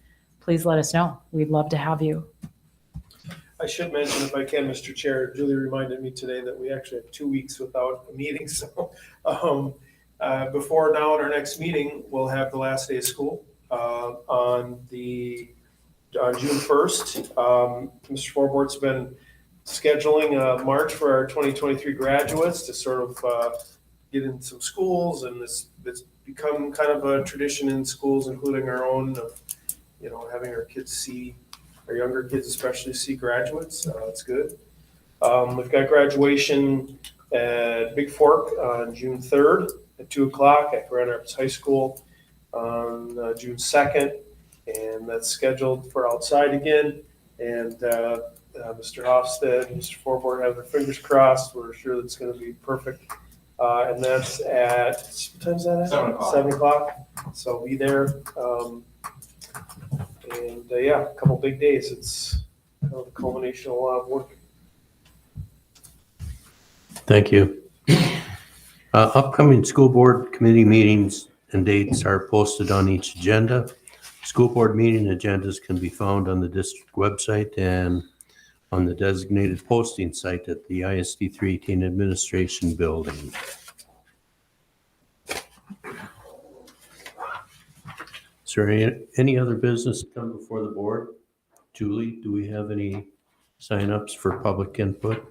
let us know. We'd love to have you. I should mention, if I can, Mr. Chair, Julie reminded me today that we actually have 2 weeks without a meeting. So before now at our next meeting, we'll have the last day of school on June 1st. Mr. Forbort's been scheduling a march for our 2023 graduates to sort of get in some schools, and it's become kind of a tradition in schools, including our own, of having our kids see, our younger kids especially, see graduates. That's good. We've got graduation at Big Fork on June 3rd at 2:00 at Grand Rapids High School on June 2nd, and that's scheduled for outside again. And Mr. Hofstad and Mr. Forbort have their fingers crossed. We're sure that's going to be perfect. And that's at, what time's that at? 7 o'clock. 7 o'clock. So be there. And a couple big days. It's kind of the culmination of a lot of work. Thank you. Upcoming school board committee meetings and dates are posted on each agenda. School board meeting agendas can be found on the district website, and on the designated posting site at the ISD 318 Administration Building. Is there any other business to come before the board? Julie, do we have any signups for public input?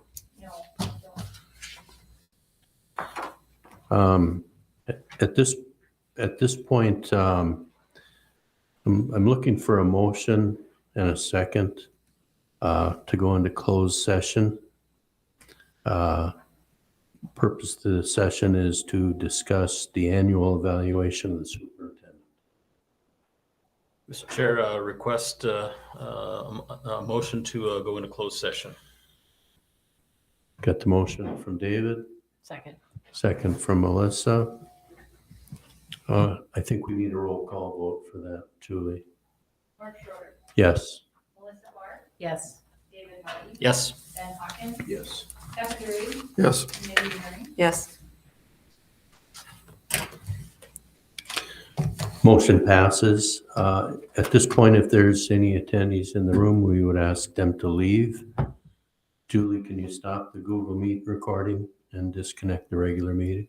At this point, I'm looking for a motion and a second to go into closed session. Purpose of the session is to discuss the annual evaluation of the superintendent. Mr. Chair, request a motion to go into closed session. Got the motion from David, Second. second from Melissa. I think we need a roll call vote for that, Julie. Mark Schroeder, Yes. Melissa Clark, Yes. David Hardy, Yes. Ben Hawkins, Yes. Jeff Drury, Yes. and Amy Herring. Yes. Motion passes. At this point, if there's any attendees in the room, we would ask them to leave. Julie, can you stop the Google Meet recording and disconnect the regular meeting?